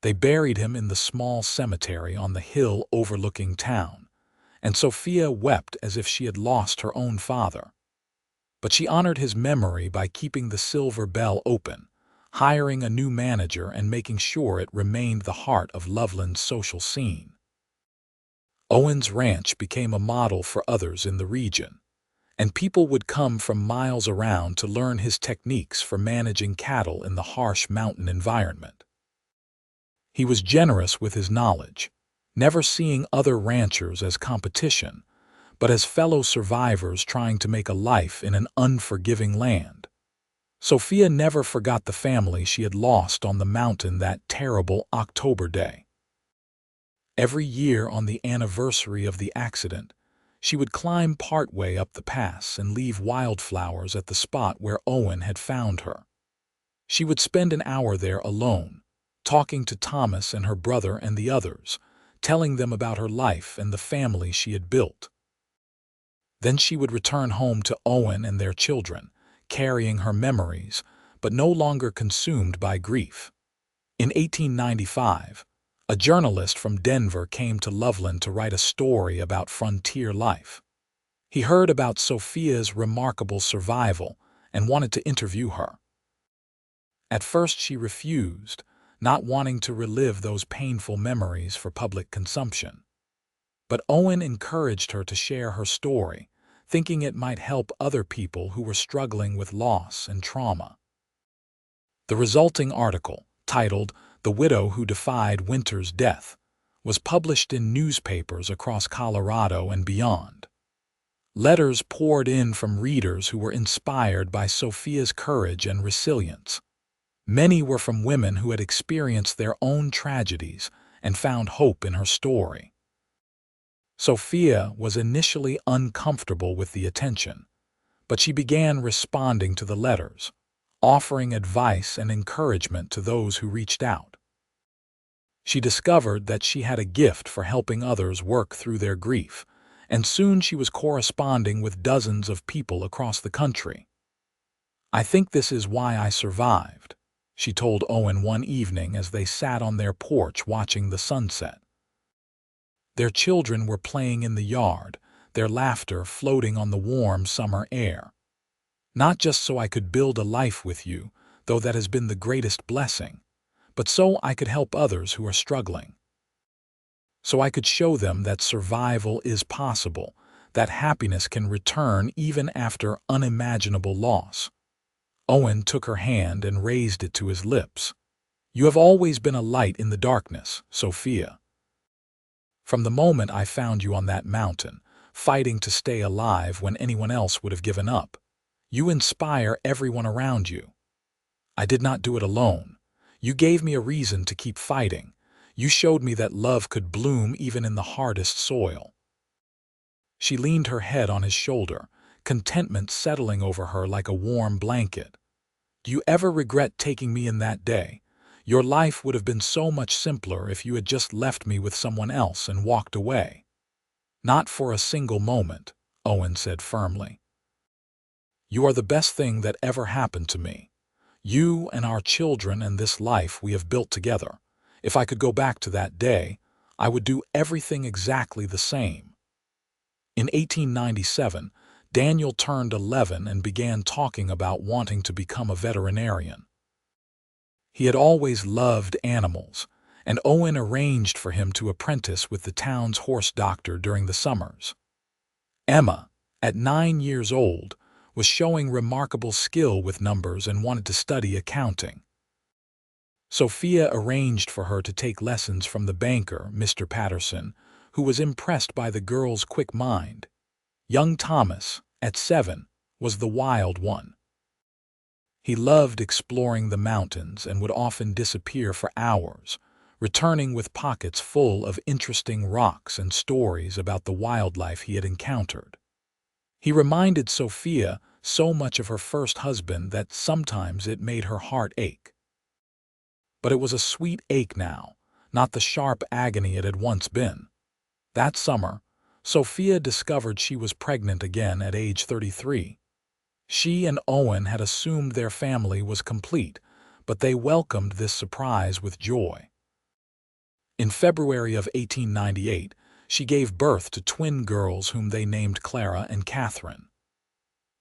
They buried him in the small cemetery on the hill overlooking town, and Sophia wept as if she had lost her own father. But she honored his memory by keeping the Silver Bell open, hiring a new manager and making sure it remained the heart of Loveland's social scene. Owen's ranch became a model for others in the region, and people would come from miles around to learn his techniques for managing cattle in the harsh mountain environment. He was generous with his knowledge, never seeing other ranchers as competition, but as fellow survivors trying to make a life in an unforgiving land. Sophia never forgot the family she had lost on the mountain that terrible October day. Every year on the anniversary of the accident, she would climb partway up the pass and leave wildflowers at the spot where Owen had found her. She would spend an hour there alone, talking to Thomas and her brother and the others, telling them about her life and the family she had built. Then she would return home to Owen and their children, carrying her memories, but no longer consumed by grief. In 1895, a journalist from Denver came to Loveland to write a story about frontier life. He heard about Sophia's remarkable survival and wanted to interview her. At first she refused, not wanting to relive those painful memories for public consumption. But Owen encouraged her to share her story, thinking it might help other people who were struggling with loss and trauma. The resulting article, titled "The Widow Who Defied Winter's Death," was published in newspapers across Colorado and beyond. Letters poured in from readers who were inspired by Sophia's courage and resilience. Many were from women who had experienced their own tragedies and found hope in her story. Sophia was initially uncomfortable with the attention, but she began responding to the letters, offering advice and encouragement to those who reached out. She discovered that she had a gift for helping others work through their grief, and soon she was corresponding with dozens of people across the country. "I think this is why I survived," she told Owen one evening as they sat on their porch watching the sunset. Their children were playing in the yard, their laughter floating on the warm summer air. "Not just so I could build a life with you, though that has been the greatest blessing, but so I could help others who are struggling. So I could show them that survival is possible, that happiness can return even after unimaginable loss." Owen took her hand and raised it to his lips. "You have always been a light in the darkness, Sophia. From the moment I found you on that mountain, fighting to stay alive when anyone else would have given up, you inspire everyone around you. I did not do it alone. You gave me a reason to keep fighting. You showed me that love could bloom even in the hardest soil." She leaned her head on his shoulder, contentment settling over her like a warm blanket. "Do you ever regret taking me in that day? Your life would have been so much simpler if you had just left me with someone else and walked away." "Not for a single moment," Owen said firmly. "You are the best thing that ever happened to me. You and our children and this life we have built together. If I could go back to that day, I would do everything exactly the same." In 1897, Daniel turned 11 and began talking about wanting to become a veterinarian. He had always loved animals, and Owen arranged for him to apprentice with the town's horse doctor during the summers. Emma, at 9 years old, was showing remarkable skill with numbers and wanted to study accounting. Sophia arranged for her to take lessons from the banker, Mr. Patterson, who was impressed by the girl's quick mind. Young Thomas, at 7, was the wild one. He loved exploring the mountains and would often disappear for hours, returning with pockets full of interesting rocks and stories about the wildlife he had encountered. He reminded Sophia so much of her first husband that sometimes it made her heart ache. But it was a sweet ache now, not the sharp agony it had once been. That summer, Sophia discovered she was pregnant again at age 33. She and Owen had assumed their family was complete, but they welcomed this surprise with joy. In February of 1898, she gave birth to twin girls whom they named Clara and Catherine.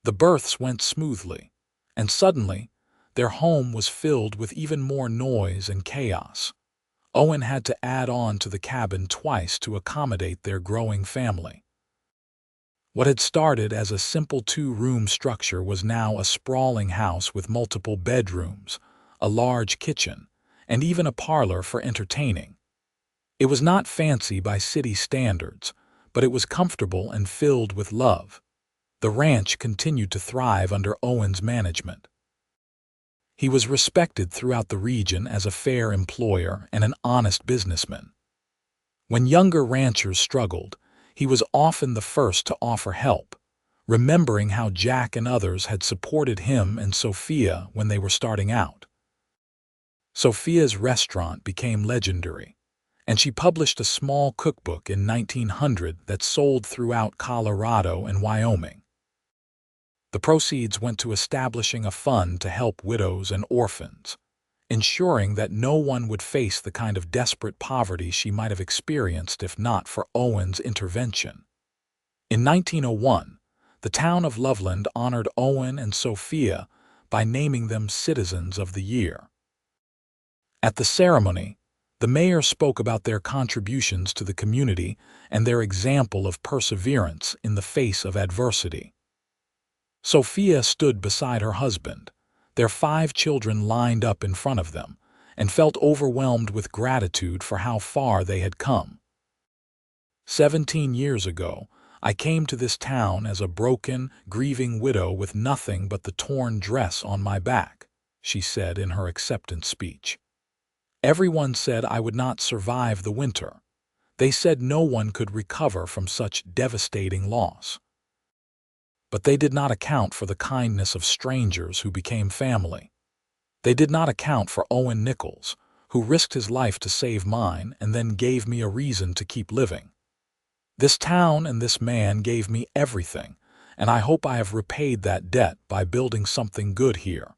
The births went smoothly, and suddenly, their home was filled with even more noise and chaos. Owen had to add on to the cabin twice to accommodate their growing family. What had started as a simple 2-room structure was now a sprawling house with multiple bedrooms, a large kitchen, and even a parlor for entertaining. It was not fancy by city standards, but it was comfortable and filled with love. The ranch continued to thrive under Owen's management. He was respected throughout the region as a fair employer and an honest businessman. When younger ranchers struggled, he was often the first to offer help, remembering how Jack and others had supported him and Sophia when they were starting out. Sophia's restaurant became legendary, and she published a small cookbook in 1900 that sold throughout Colorado and Wyoming. The proceeds went to establishing a fund to help widows and orphans, ensuring that no one would face the kind of desperate poverty she might have experienced if not for Owen's intervention. In 1901, the town of Loveland honored Owen and Sophia by naming them Citizens of the Year. At the ceremony, the mayor spoke about their contributions to the community and their example of perseverance in the face of adversity. Sophia stood beside her husband, their 5 children lined up in front of them, and felt overwhelmed with gratitude for how far they had come. 17 years ago, I came to this town as a broken, grieving widow with nothing but the torn dress on my back, she said in her acceptance speech. Everyone said I would not survive the winter. They said no one could recover from such devastating loss. But they did not account for the kindness of strangers who became family. They did not account for Owen Nichols, who risked his life to save mine and then gave me a reason to keep living. This town and this man gave me everything, and I hope I have repaid that debt by building something good here.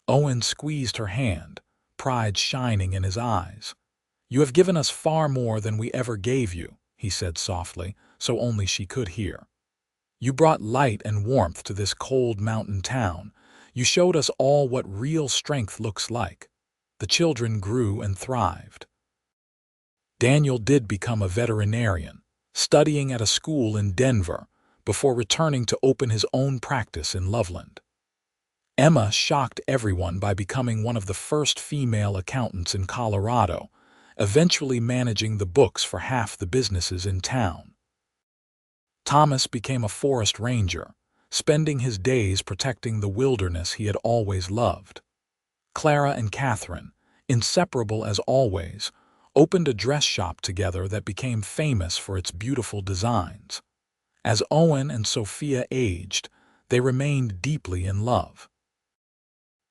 Owen squeezed her hand, pride shining in his eyes. You have given us far more than we ever gave you, he said softly, so only she could hear. You brought light and warmth to this cold mountain town. You showed us all what real strength looks like. The children grew and thrived. Daniel did become a veterinarian, studying at a school in Denver, before returning to open his own practice in Loveland. Emma shocked everyone by becoming one of the first female accountants in Colorado, eventually managing the books for half the businesses in town. Thomas became a forest ranger, spending his days protecting the wilderness he had always loved. Clara and Catherine, inseparable as always, opened a dress shop together that became famous for its beautiful designs. As Owen and Sophia aged, they remained deeply in love.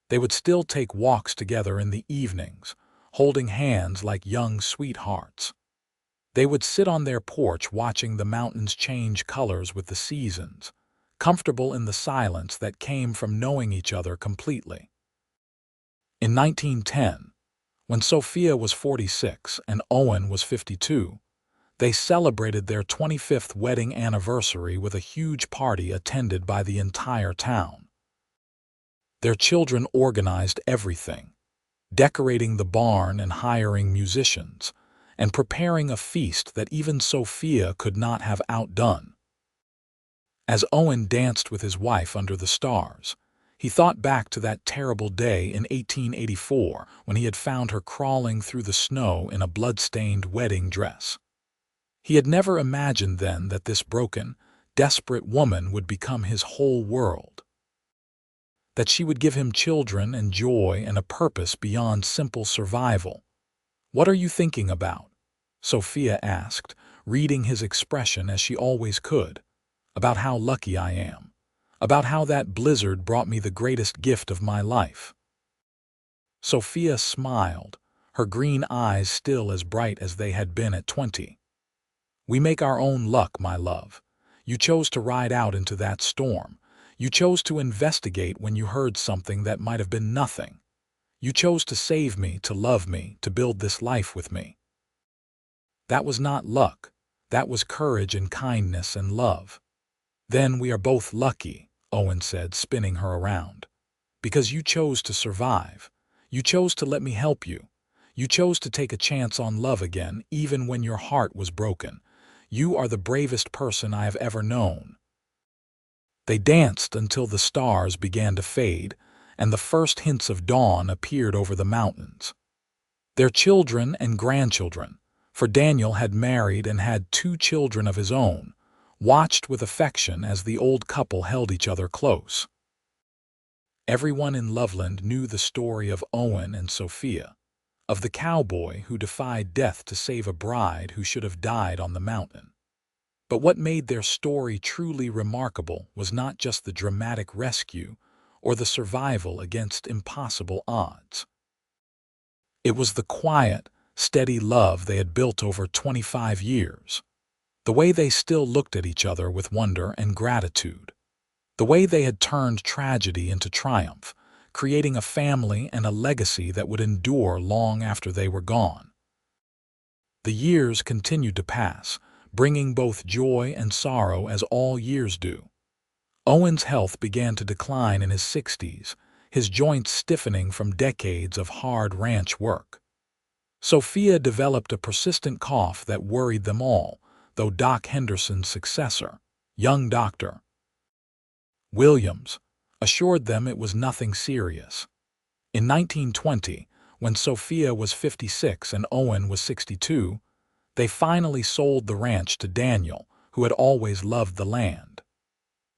They would still take walks together in the evenings, holding hands like young sweethearts. They would sit on their porch watching the mountains change colors with the seasons, comfortable in the silence that came from knowing each other completely. In 1910, when Sophia was 46 and Owen was 52, they celebrated their 25th wedding anniversary with a huge party attended by the entire town. Their children organized everything, decorating the barn and hiring musicians, and preparing a feast that even Sophia could not have outdone. As Owen danced with his wife under the stars, he thought back to that terrible day in 1884 when he had found her crawling through the snow in a blood-stained wedding dress. He had never imagined then that this broken, desperate woman would become his whole world, that she would give him children and joy and a purpose beyond simple survival. "What are you thinking about?" Sophia asked, reading his expression as she always could. "About how lucky I am. About how that blizzard brought me the greatest gift of my life." Sophia smiled, her green eyes still as bright as they had been at 20. "We make our own luck, my love. You chose to ride out into that storm. You chose to investigate when you heard something that might have been nothing. You chose to save me, to love me, to build this life with me. That was not luck. That was courage and kindness and love." "Then we are both lucky," Owen said, spinning her around. "Because you chose to survive. You chose to let me help you. You chose to take a chance on love again, even when your heart was broken. You are the bravest person I have ever known." They danced until the stars began to fade, and the first hints of dawn appeared over the mountains. Their children and grandchildren, for Daniel had married and had 2 children of his own, watched with affection as the old couple held each other close. Everyone in Loveland knew the story of Owen and Sophia, of the cowboy who defied death to save a bride who should have died on the mountain. But what made their story truly remarkable was not just the dramatic rescue or the survival against impossible odds. It was the quiet, steady love they had built over 25 years. The way they still looked at each other with wonder and gratitude. The way they had turned tragedy into triumph, creating a family and a legacy that would endure long after they were gone. The years continued to pass, bringing both joy and sorrow as all years do. Owen's health began to decline in his 60s, his joints stiffening from decades of hard ranch work. Sophia developed a persistent cough that worried them all, though Doc Henderson's successor, young Dr. Williams, assured them it was nothing serious. In 1920, when Sophia was 56 and Owen was 62, they finally sold the ranch to Daniel, who had always loved the land.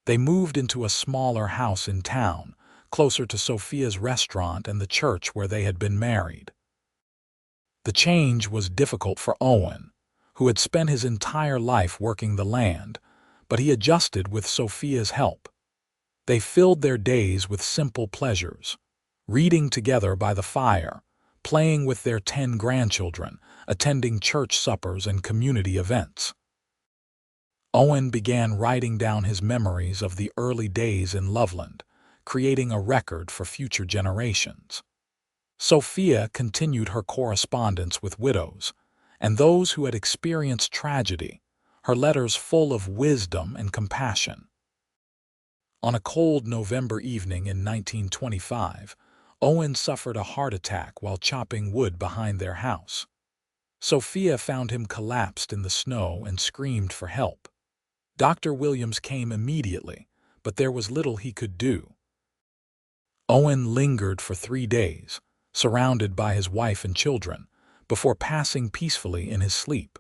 They moved into a smaller house in town, closer to Sophia's restaurant and the church where they had been married. The change was difficult for Owen, who had spent his entire life working the land, but he adjusted with Sophia's help. They filled their days with simple pleasures, reading together by the fire, playing with their 10 grandchildren, attending church suppers and community events. Owen began writing down his memories of the early days in Loveland, creating a record for future generations. Sophia continued her correspondence with widows and those who had experienced tragedy, her letters full of wisdom and compassion. On a cold November evening in 1925, Owen suffered a heart attack while chopping wood behind their house. Sophia found him collapsed in the snow and screamed for help. Dr. Williams came immediately, but there was little he could do. Owen lingered for 3 days, surrounded by his wife and children, before passing peacefully in his sleep.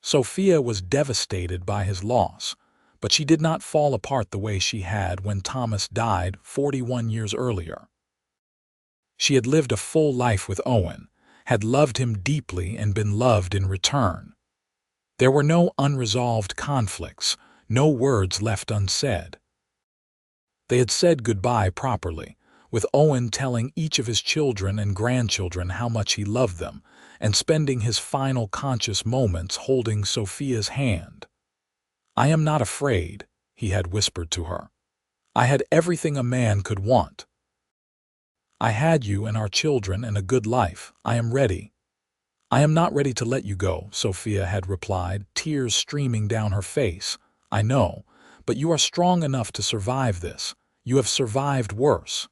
Sophia was devastated by his loss, but she did not fall apart the way she had when Thomas died 41 years earlier. She had lived a full life with Owen, had loved him deeply and been loved in return. There were no unresolved conflicts, no words left unsaid. They had said goodbye properly, with Owen telling each of his children and grandchildren how much he loved them, and spending his final conscious moments holding Sophia's hand. "I am not afraid," he had whispered to her. "I had everything a man could want. I had you and our children and a good life. I am ready." "I am not ready to let you go," Sophia had replied, tears streaming down her face. "I know, but you are strong enough to survive this. You have survived worse."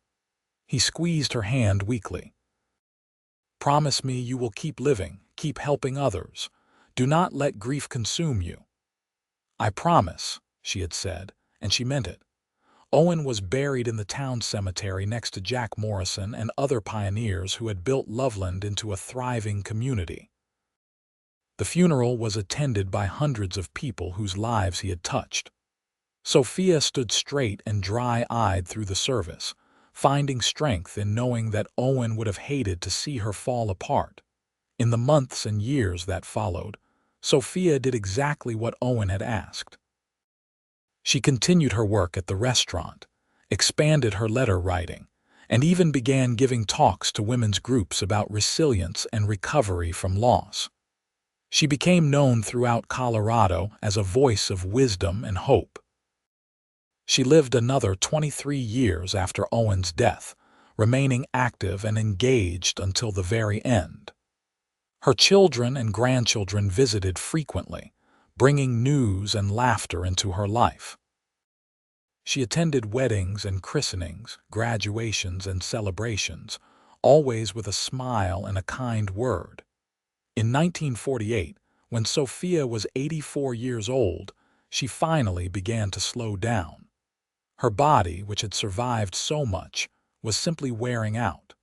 He squeezed her hand weakly. "Promise me you will keep living, keep helping others. Do not let grief consume you." "I promise," she had said, and she meant it. Owen was buried in the town cemetery next to Jack Morrison and other pioneers who had built Loveland into a thriving community. The funeral was attended by hundreds of people whose lives he had touched. Sophia stood straight and dry-eyed through the service, finding strength in knowing that Owen would have hated to see her fall apart. In the months and years that followed, Sophia did exactly what Owen had asked. She continued her work at the restaurant, expanded her letter writing, and even began giving talks to women's groups about resilience and recovery from loss. She became known throughout Colorado as a voice of wisdom and hope. She lived another 23 years after Owen's death, remaining active and engaged until the very end. Her children and grandchildren visited frequently, bringing news and laughter into her life. She attended weddings and christenings, graduations and celebrations, always with a smile and a kind word. In 1948, when Sophia was 84 years old, she finally began to slow down. Her body, which had survived so much, was simply wearing out.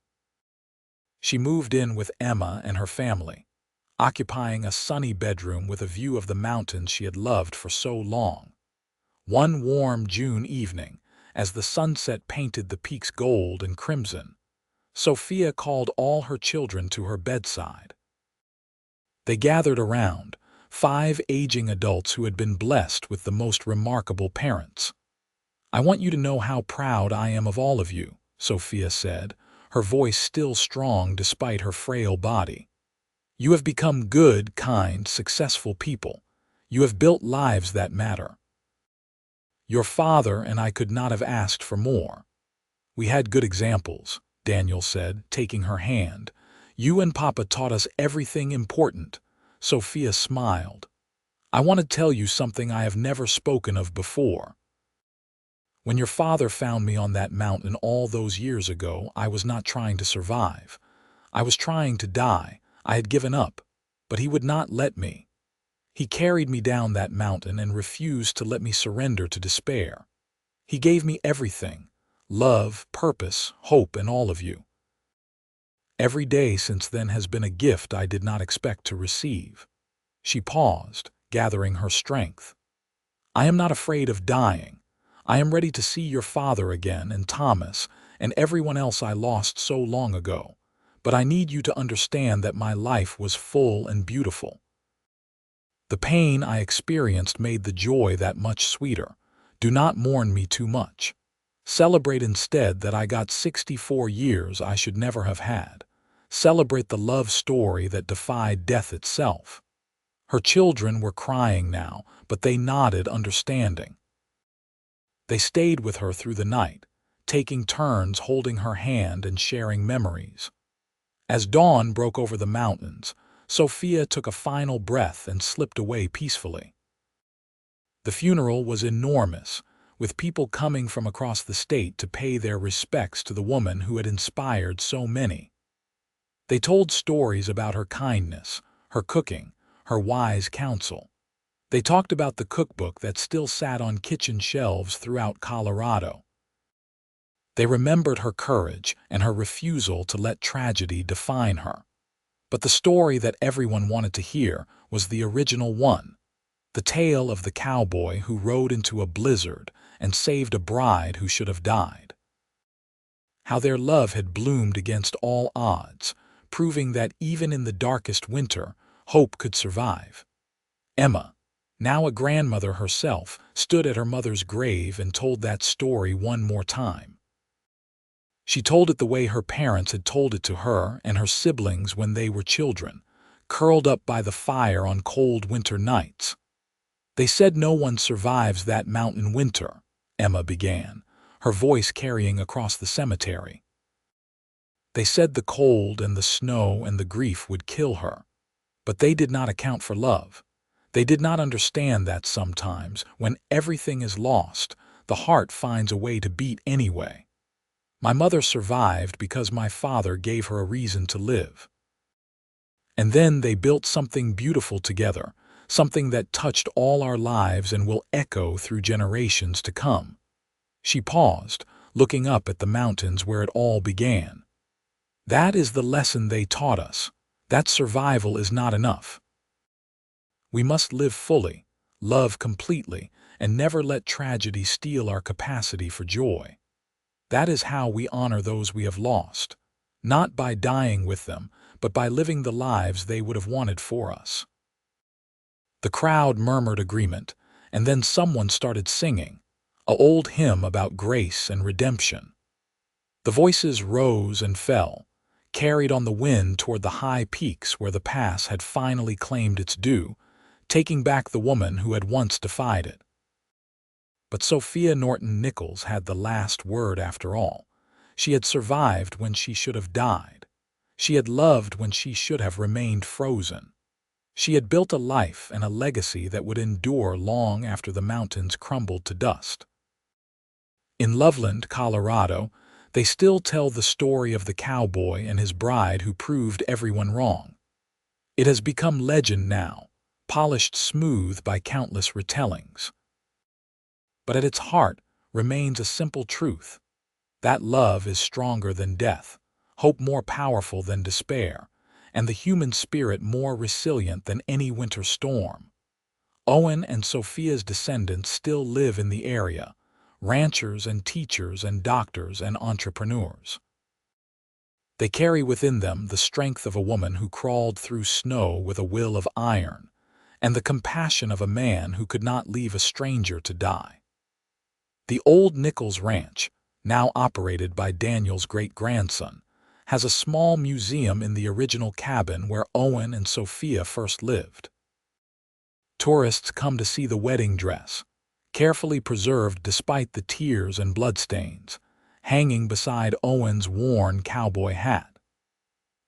She moved in with Emma and her family, occupying a sunny bedroom with a view of the mountains she had loved for so long. One warm June evening, as the sunset painted the peaks gold and crimson, Sophia called all her children to her bedside. They gathered around, 5 aging adults who had been blessed with the most remarkable parents. "I want you to know how proud I am of all of you," Sophia said, her voice still strong despite her frail body. "You have become good, kind, successful people. You have built lives that matter. Your father and I could not have asked for more. We had good examples," Daniel said, taking her hand. "You and Papa taught us everything important." Sophia smiled. "I want to tell you something I have never spoken of before. When your father found me on that mountain all those years ago, I was not trying to survive. I was trying to die. I had given up, but he would not let me. He carried me down that mountain and refused to let me surrender to despair. He gave me everything: love, purpose, hope, and all of you. Every day since then has been a gift I did not expect to receive." She paused, gathering her strength. "I am not afraid of dying. I am ready to see your father again and Thomas and everyone else I lost so long ago. but I need you to understand that my life was full and beautiful. The pain I experienced made the joy that much sweeter. Do not mourn me too much. Celebrate instead that I got 64 years I should never have had. Celebrate the love story that defied death itself." Her children were crying now, but they nodded understanding. They stayed with her through the night, taking turns holding her hand and sharing memories. As dawn broke over the mountains, Sophia took a final breath and slipped away peacefully. The funeral was enormous, with people coming from across the state to pay their respects to the woman who had inspired so many. They told stories about her kindness, her cooking, her wise counsel. They talked about the cookbook that still sat on kitchen shelves throughout Colorado. They remembered her courage and her refusal to let tragedy define her. But the story that everyone wanted to hear was the original one, the tale of the cowboy who rode into a blizzard and saved a bride who should have died. How their love had bloomed against all odds, proving that even in the darkest winter, hope could survive. Emma, now a grandmother herself, stood at her mother's grave and told that story one more time. She told it the way her parents had told it to her and her siblings when they were children, curled up by the fire on cold winter nights. "They said no one survives that mountain winter," Emma began, her voice carrying across the cemetery. "They said the cold and the snow and the grief would kill her. But they did not account for love. They did not understand that sometimes, when everything is lost, the heart finds a way to beat anyway. My mother survived because my father gave her a reason to live. And then they built something beautiful together, something that touched all our lives and will echo through generations to come." She paused, looking up at the mountains where it all began. "That is the lesson they taught us, that survival is not enough. We must live fully, love completely, and never let tragedy steal our capacity for joy. That is how we honor those we have lost, not by dying with them, but by living the lives they would have wanted for us." The crowd murmured agreement, and then someone started singing, an old hymn about grace and redemption. The voices rose and fell, carried on the wind toward the high peaks where the pass had finally claimed its due, taking back the woman who had once defied it. But Sophia Norton Nichols had the last word after all. She had survived when she should have died. She had loved when she should have remained frozen. She had built a life and a legacy that would endure long after the mountains crumbled to dust. In Loveland, Colorado, they still tell the story of the cowboy and his bride who proved everyone wrong. It has become legend now, polished smooth by countless retellings. But at its heart remains a simple truth, that love is stronger than death, hope more powerful than despair, and the human spirit more resilient than any winter storm. Owen and Sophia's descendants still live in the area, ranchers and teachers and doctors and entrepreneurs. They carry within them the strength of a woman who crawled through snow with a will of iron, and the compassion of a man who could not leave a stranger to die. The old Nichols Ranch, now operated by Daniel's great-grandson, has a small museum in the original cabin where Owen and Sophia first lived. Tourists come to see the wedding dress, carefully preserved despite the tears and bloodstains, hanging beside Owen's worn cowboy hat.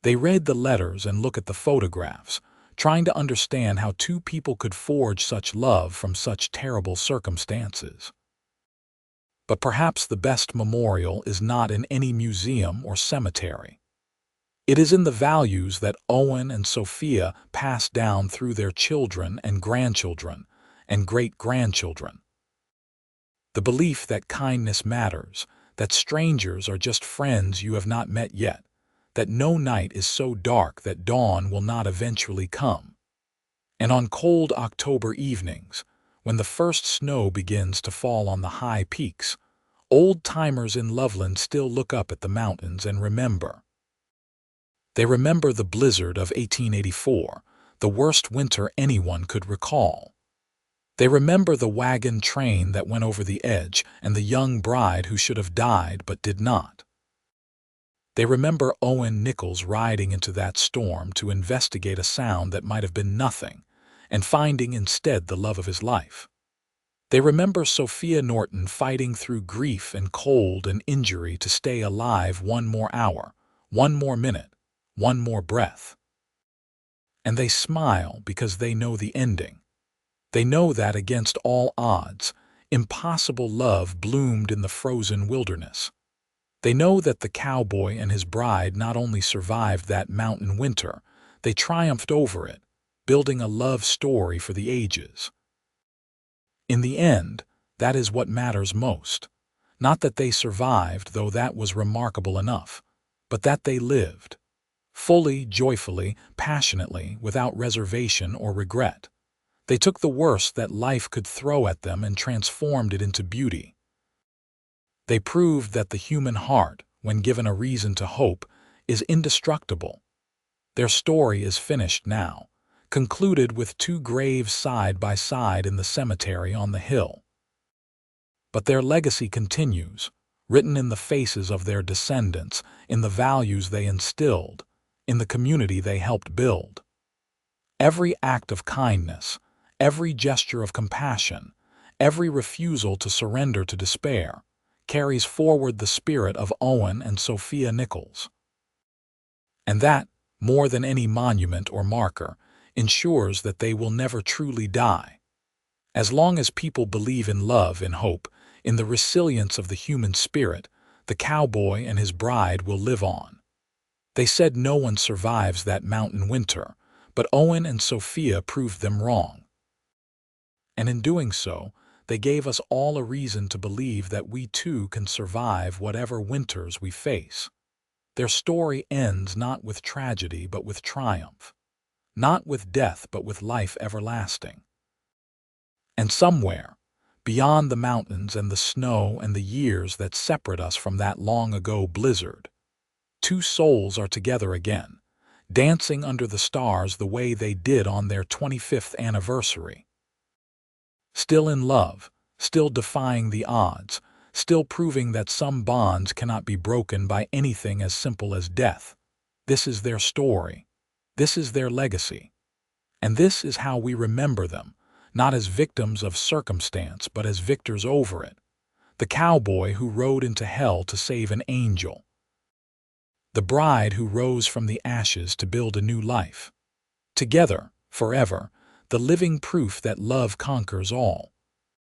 They read the letters and look at the photographs, trying to understand how two people could forge such love from such terrible circumstances. But perhaps the best memorial is not in any museum or cemetery. It is in the values that Owen and Sophia passed down through their children and grandchildren and great-grandchildren. The belief that kindness matters, that strangers are just friends you have not met yet, that no night is so dark that dawn will not eventually come. And on cold October evenings, when the first snow begins to fall on the high peaks, old-timers in Loveland still look up at the mountains and remember. They remember the blizzard of 1884, the worst winter anyone could recall. They remember the wagon train that went over the edge and the young bride who should have died but did not. They remember Owen Nichols riding into that storm to investigate a sound that might have been nothing, and finding instead the love of his life. They remember Sophia Norton fighting through grief and cold and injury to stay alive one more hour, one more minute, one more breath. And they smile because they know the ending. They know that against all odds, impossible love bloomed in the frozen wilderness. They know that the cowboy and his bride not only survived that mountain winter, they triumphed over it, building a love story for the ages. In the end, that is what matters most. Not that they survived, though that was remarkable enough, but that they lived. Fully, joyfully, passionately, without reservation or regret. They took the worst that life could throw at them and transformed it into beauty. They proved that the human heart, when given a reason to hope, is indestructible. Their story is finished now, concluded with two graves side by side in the cemetery on the hill. But their legacy continues, written in the faces of their descendants, in the values they instilled, in the community they helped build. Every act of kindness, every gesture of compassion, every refusal to surrender to despair, carries forward the spirit of Owen and Sophia Nichols. And that, more than any monument or marker, ensures that they will never truly die. As long as people believe in love and hope, in the resilience of the human spirit, the cowboy and his bride will live on. They said no one survives that mountain winter, but Owen and Sophia proved them wrong. And in doing so, they gave us all a reason to believe that we too can survive whatever winters we face. Their story ends not with tragedy but with triumph, not with death but with life everlasting. And somewhere, beyond the mountains and the snow and the years that separate us from that long-ago blizzard, two souls are together again, dancing under the stars the way they did on their 25th anniversary. Still in love, still defying the odds, still proving that some bonds cannot be broken by anything as simple as death. This is their story. This is their legacy. And this is how we remember them, not as victims of circumstance but as victors over it. The cowboy who rode into hell to save an angel. The bride who rose from the ashes to build a new life. Together, forever, the living proof that love conquers all.